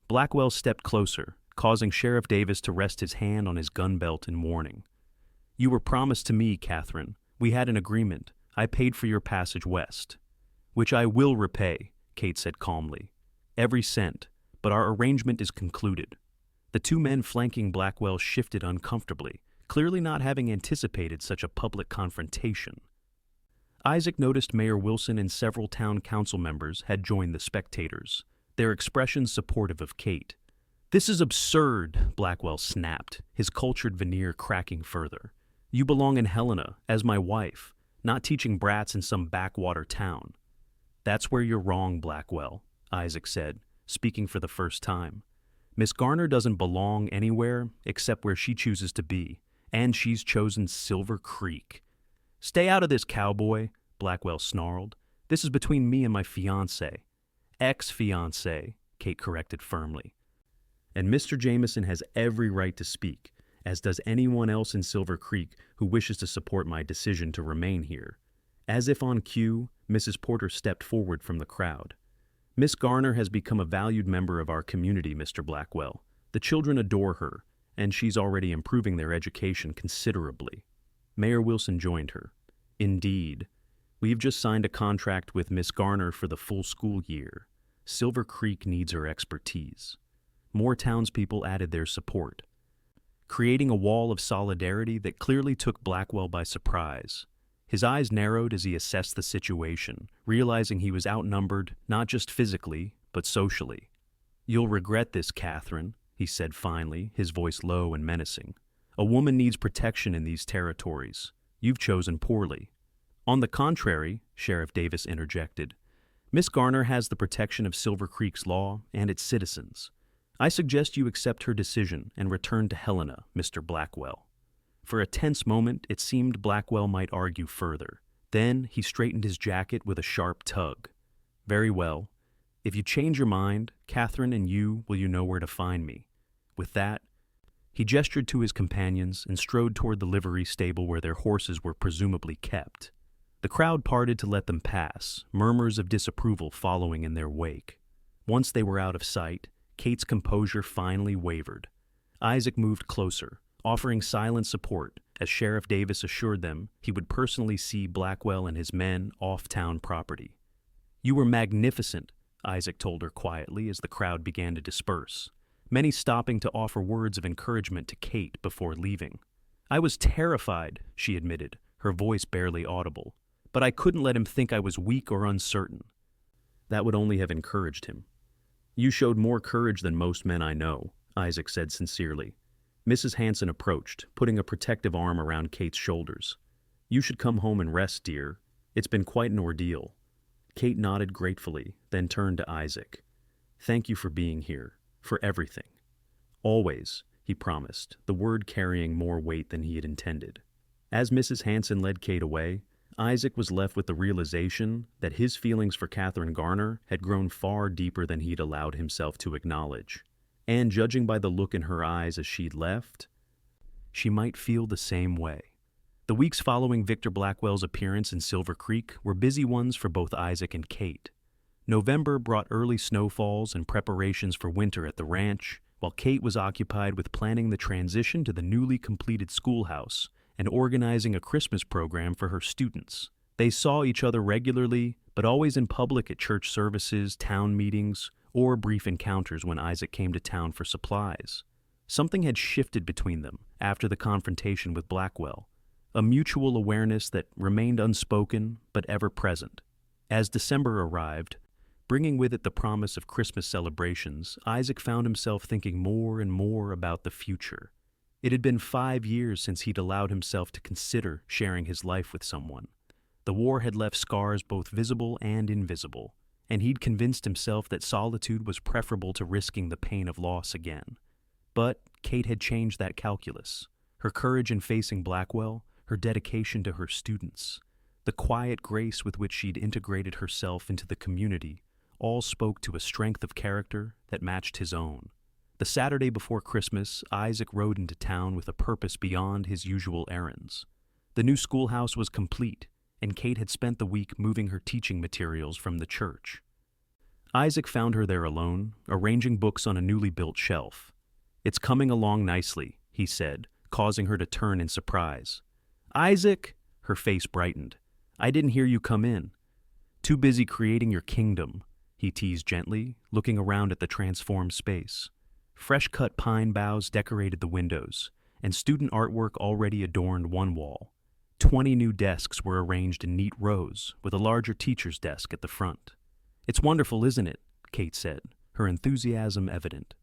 Blackwell stepped closer, causing Sheriff Davis to rest his hand on his gun belt in warning. "You were promised to me, Katherine. We had an agreement. I paid for your passage west." "Which I will repay," Kate said calmly. "Every cent, but our arrangement is concluded." The two men flanking Blackwell shifted uncomfortably, clearly not having anticipated such a public confrontation. Isaac noticed Mayor Wilson and several town council members had joined the spectators, their expressions supportive of Kate. "This is absurd," Blackwell snapped, his cultured veneer cracking further. "You belong in Helena, as my wife, not teaching brats in some backwater town." "That's where you're wrong, Blackwell," Isaac said, speaking for the first time. "Miss Garner doesn't belong anywhere except where she chooses to be, and she's chosen Silver Creek." "Stay out of this, Cowboy," Blackwell snarled. "This is between me and my fiancé." "Ex-fiancé," Kate corrected firmly. "And Mr. Jameson has every right to speak, as does anyone else in Silver Creek who wishes to support my decision to remain here." As if on cue, Mrs. Porter stepped forward from the crowd. "Miss Garner has become a valued member of our community, Mr. Blackwell. The children adore her, and she's already improving their education considerably." Mayor Wilson joined her. "Indeed. We've just signed a contract with Miss Garner for the full school year. Silver Creek needs her expertise." More townspeople added their support, creating a wall of solidarity that clearly took Blackwell by surprise. His eyes narrowed as he assessed the situation, realizing he was outnumbered not just physically, but socially. "You'll regret this, Katherine," he said finally, his voice low and menacing. A woman needs protection in these territories. You've chosen poorly. On the contrary, Sheriff Davis interjected, Miss Garner has the protection of Silver Creek's law and its citizens. I suggest you accept her decision and return to Helena, Mr. Blackwell. For a tense moment, it seemed Blackwell might argue further. Then he straightened his jacket with a sharp tug. Very well. If you change your mind, Katherine and you know where to find me. With that, he gestured to his companions and strode toward the livery stable where their horses were presumably kept. The crowd parted to let them pass, murmurs of disapproval following in their wake. Once they were out of sight, Kate's composure finally wavered. Isaac moved closer, offering silent support as Sheriff Davis assured them he would personally see Blackwell and his men off town property. You were magnificent, Isaac told her quietly as the crowd began to disperse, many stopping to offer words of encouragement to Kate before leaving. I was terrified, she admitted, her voice barely audible, but I couldn't let him think I was weak or uncertain. That would only have encouraged him. You showed more courage than most men I know, Isaac said sincerely. Mrs. Hanson approached, putting a protective arm around Kate's shoulders. You should come home and rest, dear. It's been quite an ordeal. Kate nodded gratefully, then turned to Isaac. Thank you for being here, for everything. Always, he promised, the word carrying more weight than he had intended. As Mrs. Hanson led Kate away, Isaac was left with the realization that his feelings for Katherine Garner had grown far deeper than he'd allowed himself to acknowledge. And judging by the look in her eyes as she'd left, she might feel the same way. The weeks following Victor Blackwell's appearance in Silver Creek were busy ones for both Isaac and Kate. November brought early snowfalls and preparations for winter at the ranch, while Kate was occupied with planning the transition to the newly completed schoolhouse and organizing a Christmas program for her students. They saw each other regularly, but always in public at church services, town meetings, or brief encounters when Isaac came to town for supplies. Something had shifted between them after the confrontation with Blackwell, a mutual awareness that remained unspoken but ever present. As December arrived, bringing with it the promise of Christmas celebrations, Isaac found himself thinking more and more about the future. It had been 5 years since he'd allowed himself to consider sharing his life with someone. The war had left scars both visible and invisible, and he'd convinced himself that solitude was preferable to risking the pain of loss again. But Kate had changed that calculus. Her courage in facing Blackwell, her dedication to her students, the quiet grace with which she'd integrated herself into the community, all spoke to a strength of character that matched his own. The Saturday before Christmas, Isaac rode into town with a purpose beyond his usual errands. The new schoolhouse was complete, and Kate had spent the week moving her teaching materials from the church. Isaac found her there alone, arranging books on a newly built shelf. It's coming along nicely, he said, causing her to turn in surprise. Isaac, her face brightened. I didn't hear you come in. Too busy creating your kingdom, he teased gently, looking around at the transformed space. Fresh-cut pine boughs decorated the windows, and student artwork already adorned one wall. 20 new desks were arranged in neat rows, with a larger teacher's desk at the front. It's wonderful, isn't it? Kate said, her enthusiasm evident.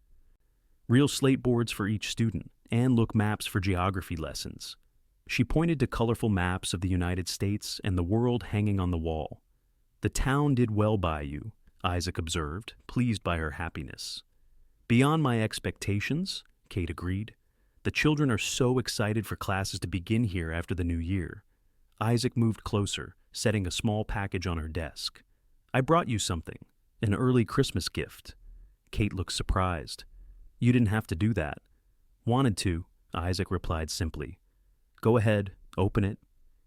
Real slate boards for each student, and look maps for geography lessons. She pointed to colorful maps of the United States and the world hanging on the wall. The town did well by you, Isaac observed, pleased by her happiness. Beyond my expectations, Kate agreed. The children are so excited for classes to begin here after the new year. Isaac moved closer, setting a small package on her desk. I brought you something, an early Christmas gift. Kate looked surprised. You didn't have to do that. Wanted to, Isaac replied simply. Go ahead, open it.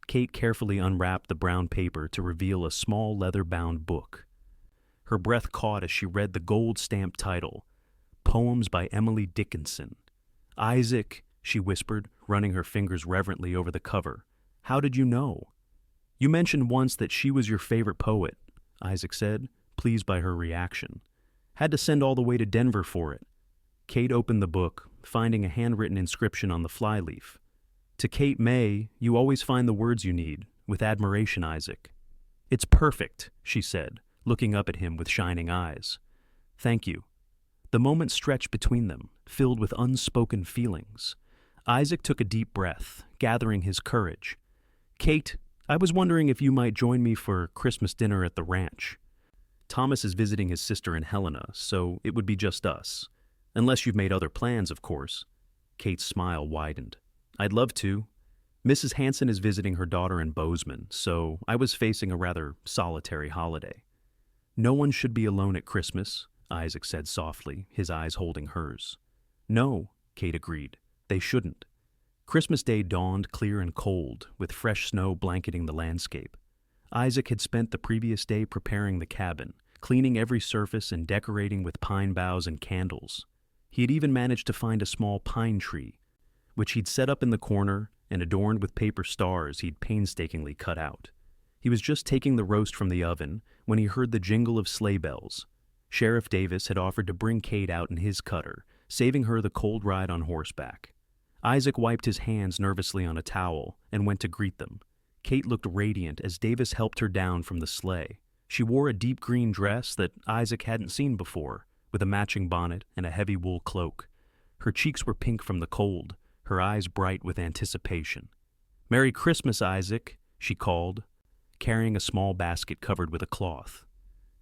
Kate carefully unwrapped the brown paper to reveal a small leather-bound book. Her breath caught as she read the gold-stamped title, Poems by Emily Dickinson. Isaac, she whispered, running her fingers reverently over the cover. How did you know? You mentioned once that she was your favorite poet, Isaac said, pleased by her reaction. Had to send all the way to Denver for it. Kate opened the book, finding a handwritten inscription on the flyleaf. To Kate May, you always find the words you need. With admiration, Isaac. It's perfect, she said, looking up at him with shining eyes. Thank you. The moment stretched between them, filled with unspoken feelings. Isaac took a deep breath, gathering his courage. "Kate, I was wondering if you might join me for Christmas dinner at the ranch. Thomas is visiting his sister in Helena, so it would be just us. Unless you've made other plans, of course." Kate's smile widened. "I'd love to. Mrs. Hanson is visiting her daughter in Bozeman, so I was facing a rather solitary holiday." "No one should be alone at Christmas," Isaac said softly, his eyes holding hers. "No," Kate agreed, "they shouldn't." Christmas Day dawned clear and cold, with fresh snow blanketing the landscape. Isaac had spent the previous day preparing the cabin, cleaning every surface and decorating with pine boughs and candles. He had even managed to find a small pine tree, which he'd set up in the corner and adorned with paper stars he'd painstakingly cut out. He was just taking the roast from the oven when he heard the jingle of sleigh bells. Sheriff Davis had offered to bring Kate out in his cutter, saving her the cold ride on horseback. Isaac wiped his hands nervously on a towel and went to greet them. Kate looked radiant as Davis helped her down from the sleigh. She wore a deep green dress that Isaac hadn't seen before, with a matching bonnet and a heavy wool cloak. Her cheeks were pink from the cold, her eyes bright with anticipation. "Merry Christmas, Isaac," she called, carrying a small basket covered with a cloth.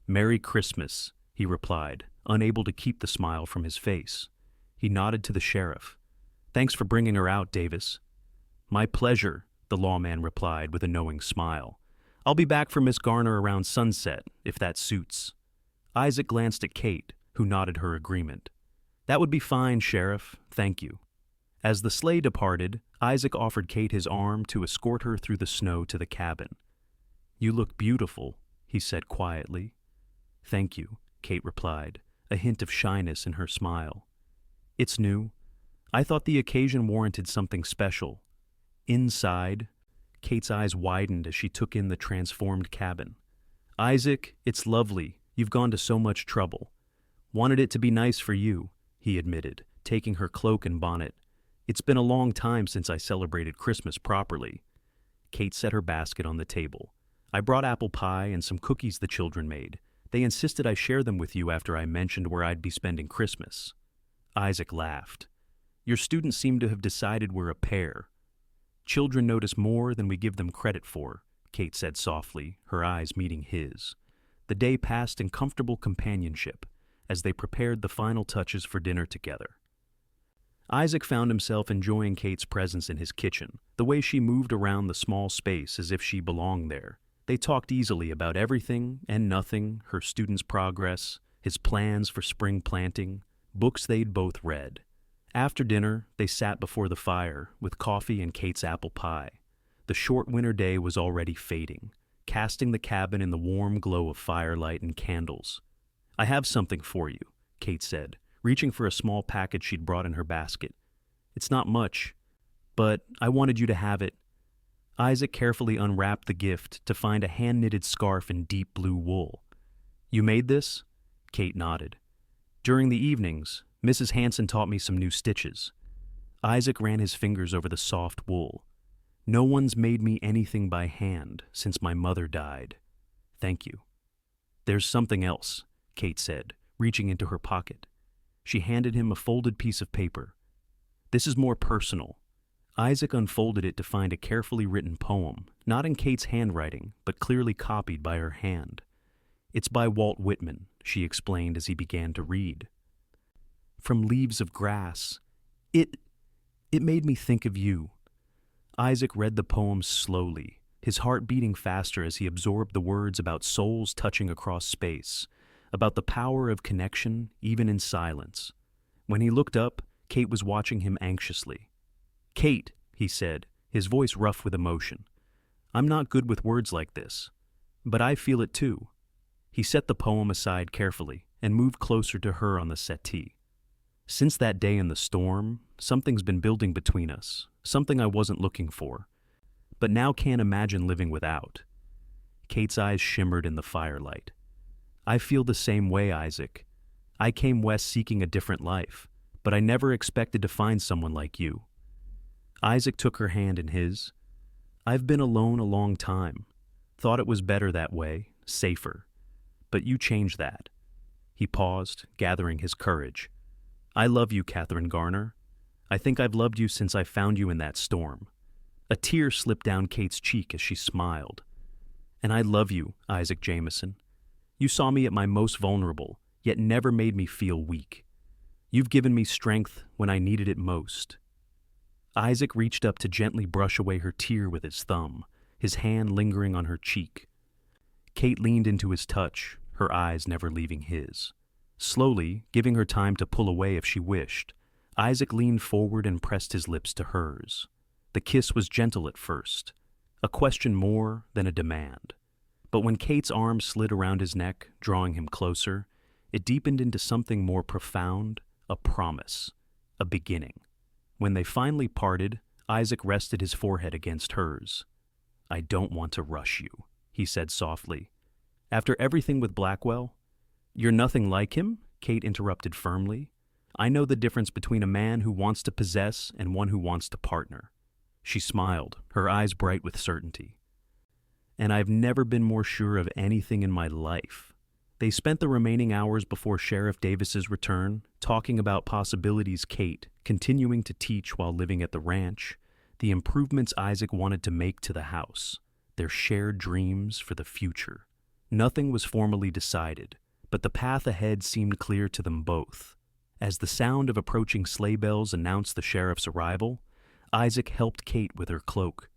"Merry Christmas," he replied, unable to keep the smile from his face. He nodded to the sheriff. "Thanks for bringing her out, Davis." "My pleasure," the lawman replied with a knowing smile. "I'll be back for Miss Garner around sunset, if that suits." Isaac glanced at Kate, who nodded her agreement. "That would be fine, Sheriff. Thank you." As the sleigh departed, Isaac offered Kate his arm to escort her through the snow to the cabin. "You look beautiful," he said quietly. "Thank you," Kate replied, a hint of shyness in her smile. "It's new. I thought the occasion warranted something special." Inside, Kate's eyes widened as she took in the transformed cabin. "Isaac, it's lovely. You've gone to so much trouble." "Wanted it to be nice for you," he admitted, taking her cloak and bonnet. "It's been a long time since I celebrated Christmas properly." Kate set her basket on the table. "I brought apple pie and some cookies the children made. They insisted I share them with you after I mentioned where I'd be spending Christmas." Isaac laughed. "Your students seem to have decided we're a pair." "Children notice more than we give them credit for," Kate said softly, her eyes meeting his. The day passed in comfortable companionship as they prepared the final touches for dinner together. Isaac found himself enjoying Kate's presence in his kitchen, the way she moved around the small space as if she belonged there. They talked easily about everything and nothing, her students' progress, his plans for spring planting, books they'd both read. After dinner, they sat before the fire with coffee and Kate's apple pie. The short winter day was already fading, casting the cabin in the warm glow of firelight and candles. "I have something for you," Kate said, reaching for a small package she'd brought in her basket. "It's not much, but I wanted you to have it." Isaac carefully unwrapped the gift to find a hand-knitted scarf in deep blue wool. "You made this?" Kate nodded. "During the evenings, Mrs. Hanson taught me some new stitches." Isaac ran his fingers over the soft wool. "No one's made me anything by hand since my mother died. Thank you." "There's something else," Kate said, reaching into her pocket. She handed him a folded piece of paper. "This is more personal." Isaac unfolded it to find a carefully written poem, not in Kate's handwriting, but clearly copied by her hand. "It's by Walt Whitman," she explained as he began to read. "From Leaves of Grass. It made me think of you." Isaac read the poem slowly, his heart beating faster as he absorbed the words about souls touching across space, about the power of connection even in silence. When he looked up, Kate was watching him anxiously. "Kate," he said, his voice rough with emotion, "I'm not good with words like this, but I feel it too." He set the poem aside carefully and moved closer to her on the settee. "Since that day in the storm, something's been building between us, something I wasn't looking for, but now can't imagine living without." Kate's eyes shimmered in the firelight. "I feel the same way, Isaac. I came west seeking a different life, but I never expected to find someone like you." Isaac took her hand in his. "I've been alone a long time. Thought it was better that way, safer. But you changed that." He paused, gathering his courage. I love you, Katherine Garner. I think I've loved you since I found you in that storm. A tear slipped down Kate's cheek as she smiled. And I love you, Isaac Jameson. You saw me at my most vulnerable, yet never made me feel weak. You've given me strength when I needed it most. Isaac reached up to gently brush away her tear with his thumb, his hand lingering on her cheek. Kate leaned into his touch, her eyes never leaving his. Slowly, giving her time to pull away if she wished, Isaac leaned forward and pressed his lips to hers. The kiss was gentle at first, a question more than a demand. But when Kate's arm slid around his neck, drawing him closer, it deepened into something more profound, a promise, a beginning. When they finally parted, Isaac rested his forehead against hers. I don't want to rush you, he said softly. After everything with Blackwell? You're nothing like him, Kate interrupted firmly. I know the difference between a man who wants to possess and one who wants to partner. She smiled, her eyes bright with certainty. And I've never been more sure of anything in my life. They spent the remaining hours before Sheriff Davis's return talking about possibilities Kate, continuing to teach while living at the ranch, the improvements Isaac wanted to make to the house, their shared dreams for the future. Nothing was formally decided, but the path ahead seemed clear to them both. As the sound of approaching sleigh bells announced the sheriff's arrival, Isaac helped Kate with her cloak.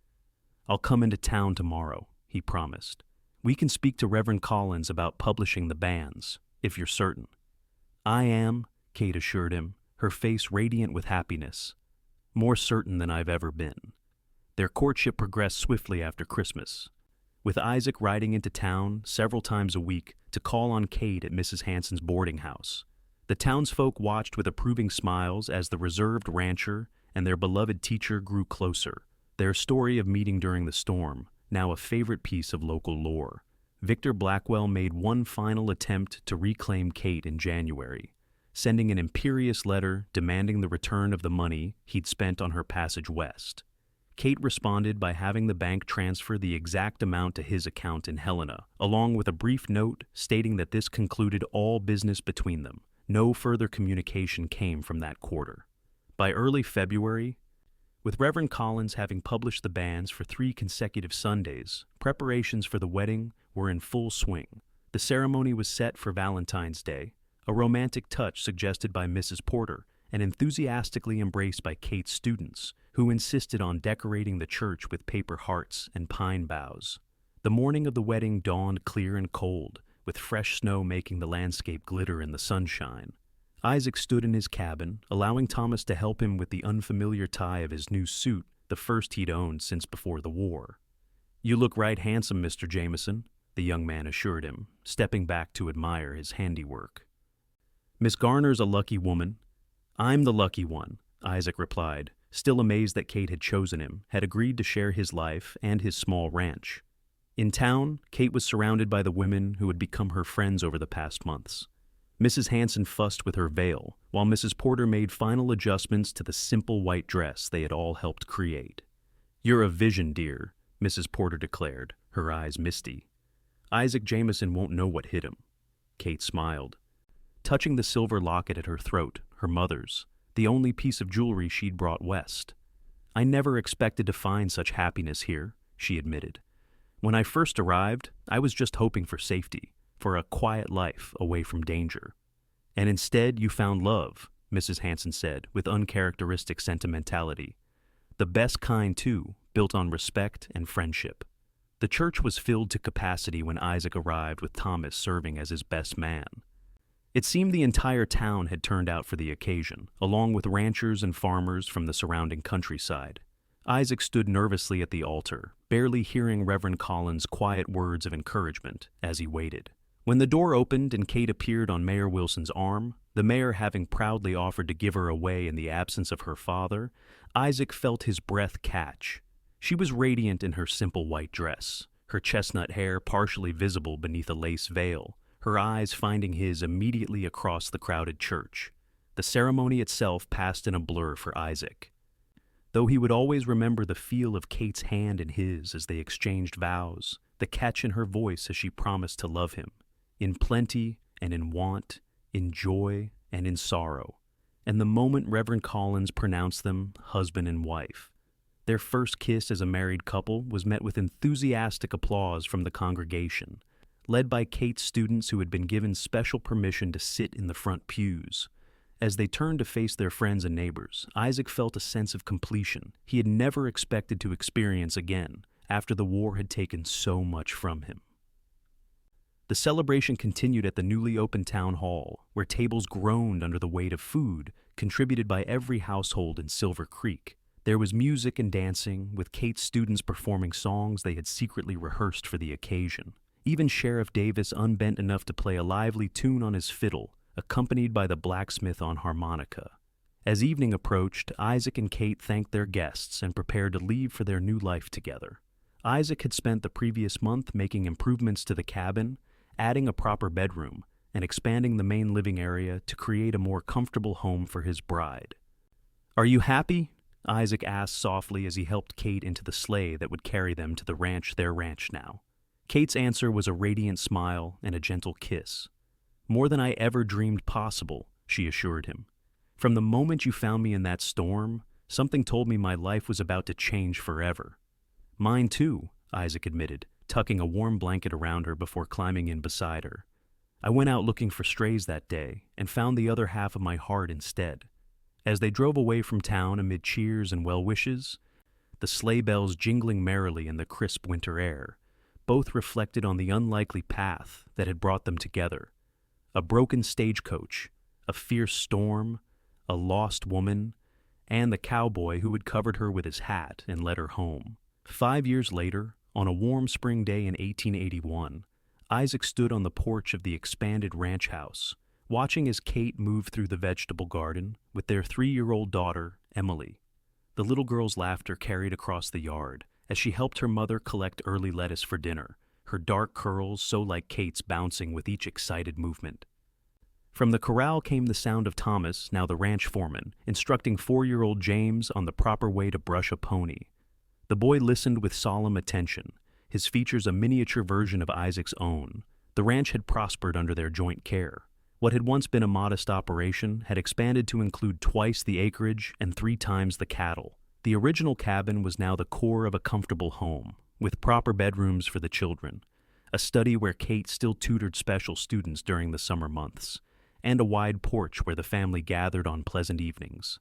I'll come into town tomorrow, he promised. We can speak to Reverend Collins about publishing the banns, if you're certain. I am, Kate assured him, her face radiant with happiness. More certain than I've ever been. Their courtship progressed swiftly after Christmas, with Isaac riding into town several times a week to call on Kate at Mrs. Hanson's boarding house. The townsfolk watched with approving smiles as the reserved rancher and their beloved teacher grew closer, their story of meeting during the storm, now a favorite piece of local lore. Victor Blackwell made one final attempt to reclaim Kate in January, sending an imperious letter demanding the return of the money he'd spent on her passage west. Kate responded by having the bank transfer the exact amount to his account in Helena, along with a brief note stating that this concluded all business between them. No further communication came from that quarter. By early February, with Reverend Collins having published the banns for 3 consecutive Sundays, preparations for the wedding were in full swing. The ceremony was set for Valentine's Day, a romantic touch suggested by Mrs. Porter and enthusiastically embraced by Kate's students, who insisted on decorating the church with paper hearts and pine boughs. The morning of the wedding dawned clear and cold, with fresh snow making the landscape glitter in the sunshine. Isaac stood in his cabin, allowing Thomas to help him with the unfamiliar tie of his new suit, the first he'd owned since before the war. You look right handsome, Mr. Jameson, the young man assured him, stepping back to admire his handiwork. Miss Garner's a lucky woman. I'm the lucky one, Isaac replied, still amazed that Kate had chosen him, had agreed to share his life and his small ranch. In town, Kate was surrounded by the women who had become her friends over the past months. Mrs. Hanson fussed with her veil, while Mrs. Porter made final adjustments to the simple white dress they had all helped create. You're a vision, dear, Mrs. Porter declared, her eyes misty. Isaac Jameson won't know what hit him. Kate smiled, touching the silver locket at her throat, her mother's, the only piece of jewelry she'd brought west. I never expected to find such happiness here, she admitted. When I first arrived, I was just hoping for safety, for a quiet life away from danger. And instead you found love, Mrs. Hanson said, with uncharacteristic sentimentality. The best kind, too, built on respect and friendship. The church was filled to capacity when Isaac arrived, with Thomas serving as his best man. It seemed the entire town had turned out for the occasion, along with ranchers and farmers from the surrounding countryside. Isaac stood nervously at the altar, barely hearing Reverend Collins' quiet words of encouragement as he waited. When the door opened and Kate appeared on Mayor Wilson's arm, the mayor having proudly offered to give her away in the absence of her father, Isaac felt his breath catch. She was radiant in her simple white dress, her chestnut hair partially visible beneath a lace veil, her eyes finding his immediately across the crowded church. The ceremony itself passed in a blur for Isaac, though he would always remember the feel of Kate's hand in his as they exchanged vows, the catch in her voice as she promised to love him, in plenty and in want, in joy and in sorrow, and the moment Reverend Collins pronounced them husband and wife. Their first kiss as a married couple was met with enthusiastic applause from the congregation, led by Kate's students who had been given special permission to sit in the front pews. As they turned to face their friends and neighbors, Isaac felt a sense of completion he had never expected to experience again after the war had taken so much from him. The celebration continued at the newly opened town hall, where tables groaned under the weight of food contributed by every household in Silver Creek. There was music and dancing, with Kate's students performing songs they had secretly rehearsed for the occasion. Even Sheriff Davis unbent enough to play a lively tune on his fiddle, accompanied by the blacksmith on harmonica. As evening approached, Isaac and Kate thanked their guests and prepared to leave for their new life together. Isaac had spent the previous month making improvements to the cabin, adding a proper bedroom, and expanding the main living area to create a more comfortable home for his bride. "Are you happy?" Isaac asked softly as he helped Kate into the sleigh that would carry them to their ranch now. Kate's answer was a radiant smile and a gentle kiss. "More than I ever dreamed possible," she assured him. "From the moment you found me in that storm, something told me my life was about to change forever." "Mine too," Isaac admitted, tucking a warm blanket around her before climbing in beside her. "I went out looking for strays that day and found the other half of my heart instead." As they drove away from town amid cheers and well wishes, the sleigh bells jingling merrily in the crisp winter air, both reflected on the unlikely path that had brought them together. A broken stagecoach, a fierce storm, a lost woman, and the cowboy who had covered her with his hat and led her home. 5 years later, on a warm spring day in 1881, Isaac stood on the porch of the expanded ranch house, watching as Kate moved through the vegetable garden with their 3-year-old daughter, Emily. The little girl's laughter carried across the yard as she helped her mother collect early lettuce for dinner, her dark curls so like Kate's bouncing with each excited movement. From the corral came the sound of Thomas, now the ranch foreman, instructing 4-year-old James on the proper way to brush a pony. The boy listened with solemn attention, his features a miniature version of Isaac's own. The ranch had prospered under their joint care. What had once been a modest operation had expanded to include twice the acreage and 3 times the cattle. The original cabin was now the core of a comfortable home, with proper bedrooms for the children, a study where Kate still tutored special students during the summer months, and a wide porch where the family gathered on pleasant evenings.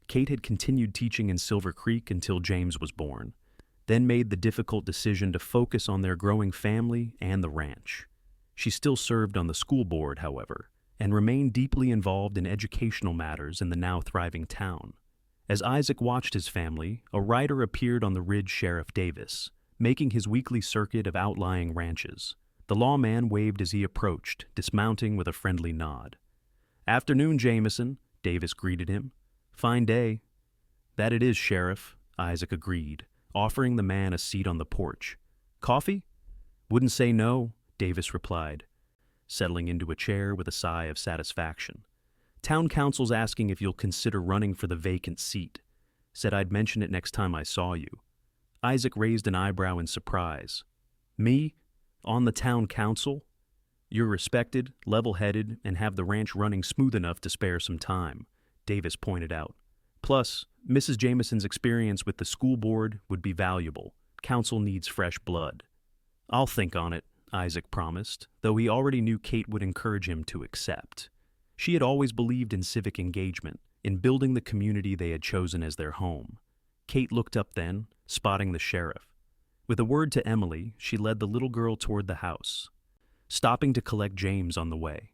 Kate had continued teaching in Silver Creek until James was born, then made the difficult decision to focus on their growing family and the ranch. She still served on the school board, however, and remained deeply involved in educational matters in the now thriving town. As Isaac watched his family, a rider appeared on the ridge Sheriff Davis, making his weekly circuit of outlying ranches. The lawman waved as he approached, dismounting with a friendly nod. "Afternoon, Jameson," Davis greeted him. "Fine day." "That it is, Sheriff," Isaac agreed, offering the man a seat on the porch. "Coffee?" "Wouldn't say no," Davis replied, settling into a chair with a sigh of satisfaction. "Town council's asking if you'll consider running for the vacant seat. Said I'd mention it next time I saw you." Isaac raised an eyebrow in surprise. "Me? On the town council? You're respected, level-headed, and have the ranch running smooth enough to spare some time," Davis pointed out. "Plus, Mrs. Jameson's experience with the school board would be valuable. Council needs fresh blood." "I'll think on it," Isaac promised, though he already knew Kate would encourage him to accept. She had always believed in civic engagement, in building the community they had chosen as their home. Kate looked up then, spotting the sheriff. With a word to Emily, she led the little girl toward the house, stopping to collect James on the way.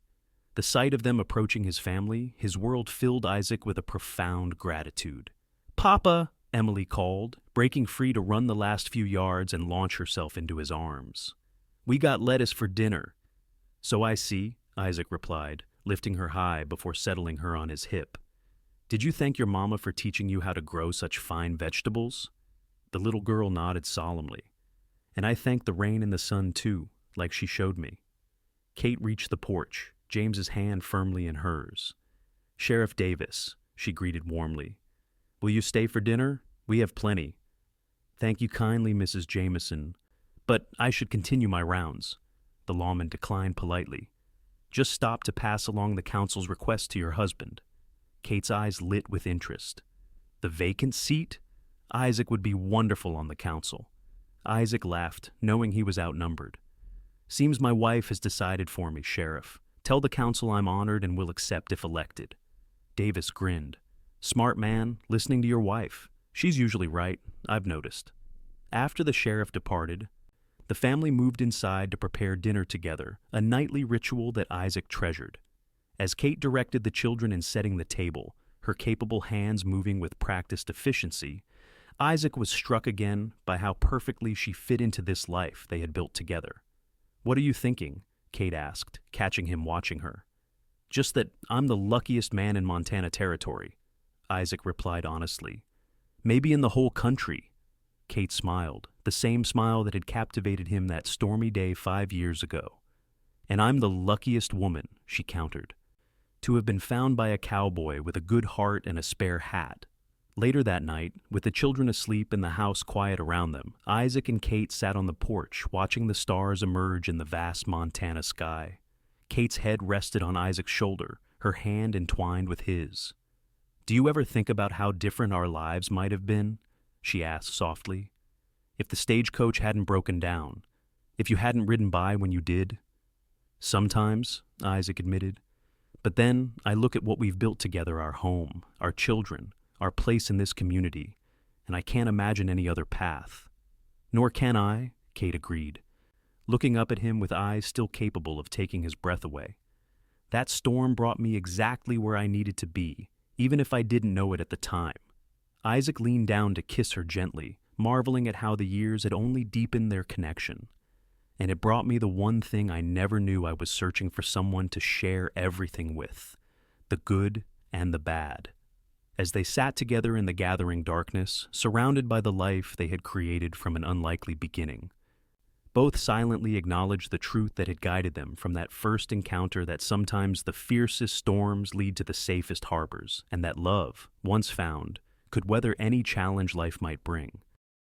The sight of them approaching his family, his world filled Isaac with a profound gratitude. "Papa!" Emily called, breaking free to run the last few yards and launch herself into his arms. "We got lettuce for dinner." "So I see," Isaac replied, lifting her high before settling her on his hip. "Did you thank your mama for teaching you how to grow such fine vegetables?" The little girl nodded solemnly. "And I thanked the rain and the sun too, like she showed me." Kate reached the porch, James's hand firmly in hers. "Sheriff Davis," she greeted warmly. "Will you stay for dinner? We have plenty." "Thank you kindly, Mrs. Jameson, but I should continue my rounds." The lawman declined politely. Just stopped to pass along the council's request to your husband." Kate's eyes lit with interest. "The vacant seat? Isaac would be wonderful on the council." Isaac laughed, knowing he was outnumbered. "Seems my wife has decided for me, Sheriff. Tell the council I'm honored and will accept if elected." Davis grinned. "Smart man, listening to your wife. She's usually right, I've noticed." After the sheriff departed, the family moved inside to prepare dinner together, a nightly ritual that Isaac treasured. As Kate directed the children in setting the table, her capable hands moving with practiced efficiency, Isaac was struck again by how perfectly she fit into this life they had built together. "What are you thinking?" Kate asked, catching him watching her. "Just that I'm the luckiest man in Montana Territory," Isaac replied honestly. "Maybe in the whole country." Kate smiled, the same smile that had captivated him that stormy day 5 years ago. "And I'm the luckiest woman," she countered. "To have been found by a cowboy with a good heart and a spare hat." Later that night, with the children asleep and the house quiet around them, Isaac and Kate sat on the porch watching the stars emerge in the vast Montana sky. Kate's head rested on Isaac's shoulder, her hand entwined with his. "Do you ever think about how different our lives might have been?" she asked softly. "If the stagecoach hadn't broken down, if you hadn't ridden by when you did?" "Sometimes," Isaac admitted. "But then I look at what we've built together, our home, our children, our place in this community, and I can't imagine any other path." "Nor can I," Kate agreed, looking up at him with eyes still capable of taking his breath away. "That storm brought me exactly where I needed to be, even if I didn't know it at the time." Isaac leaned down to kiss her gently, marveling at how the years had only deepened their connection. "And it brought me the one thing I never knew I was searching for, someone to share everything with, the good and the bad." As they sat together in the gathering darkness, surrounded by the life they had created from an unlikely beginning, both silently acknowledged the truth that had guided them from that first encounter, that sometimes the fiercest storms lead to the safest harbors, and that love, once found, could weather any challenge life might bring.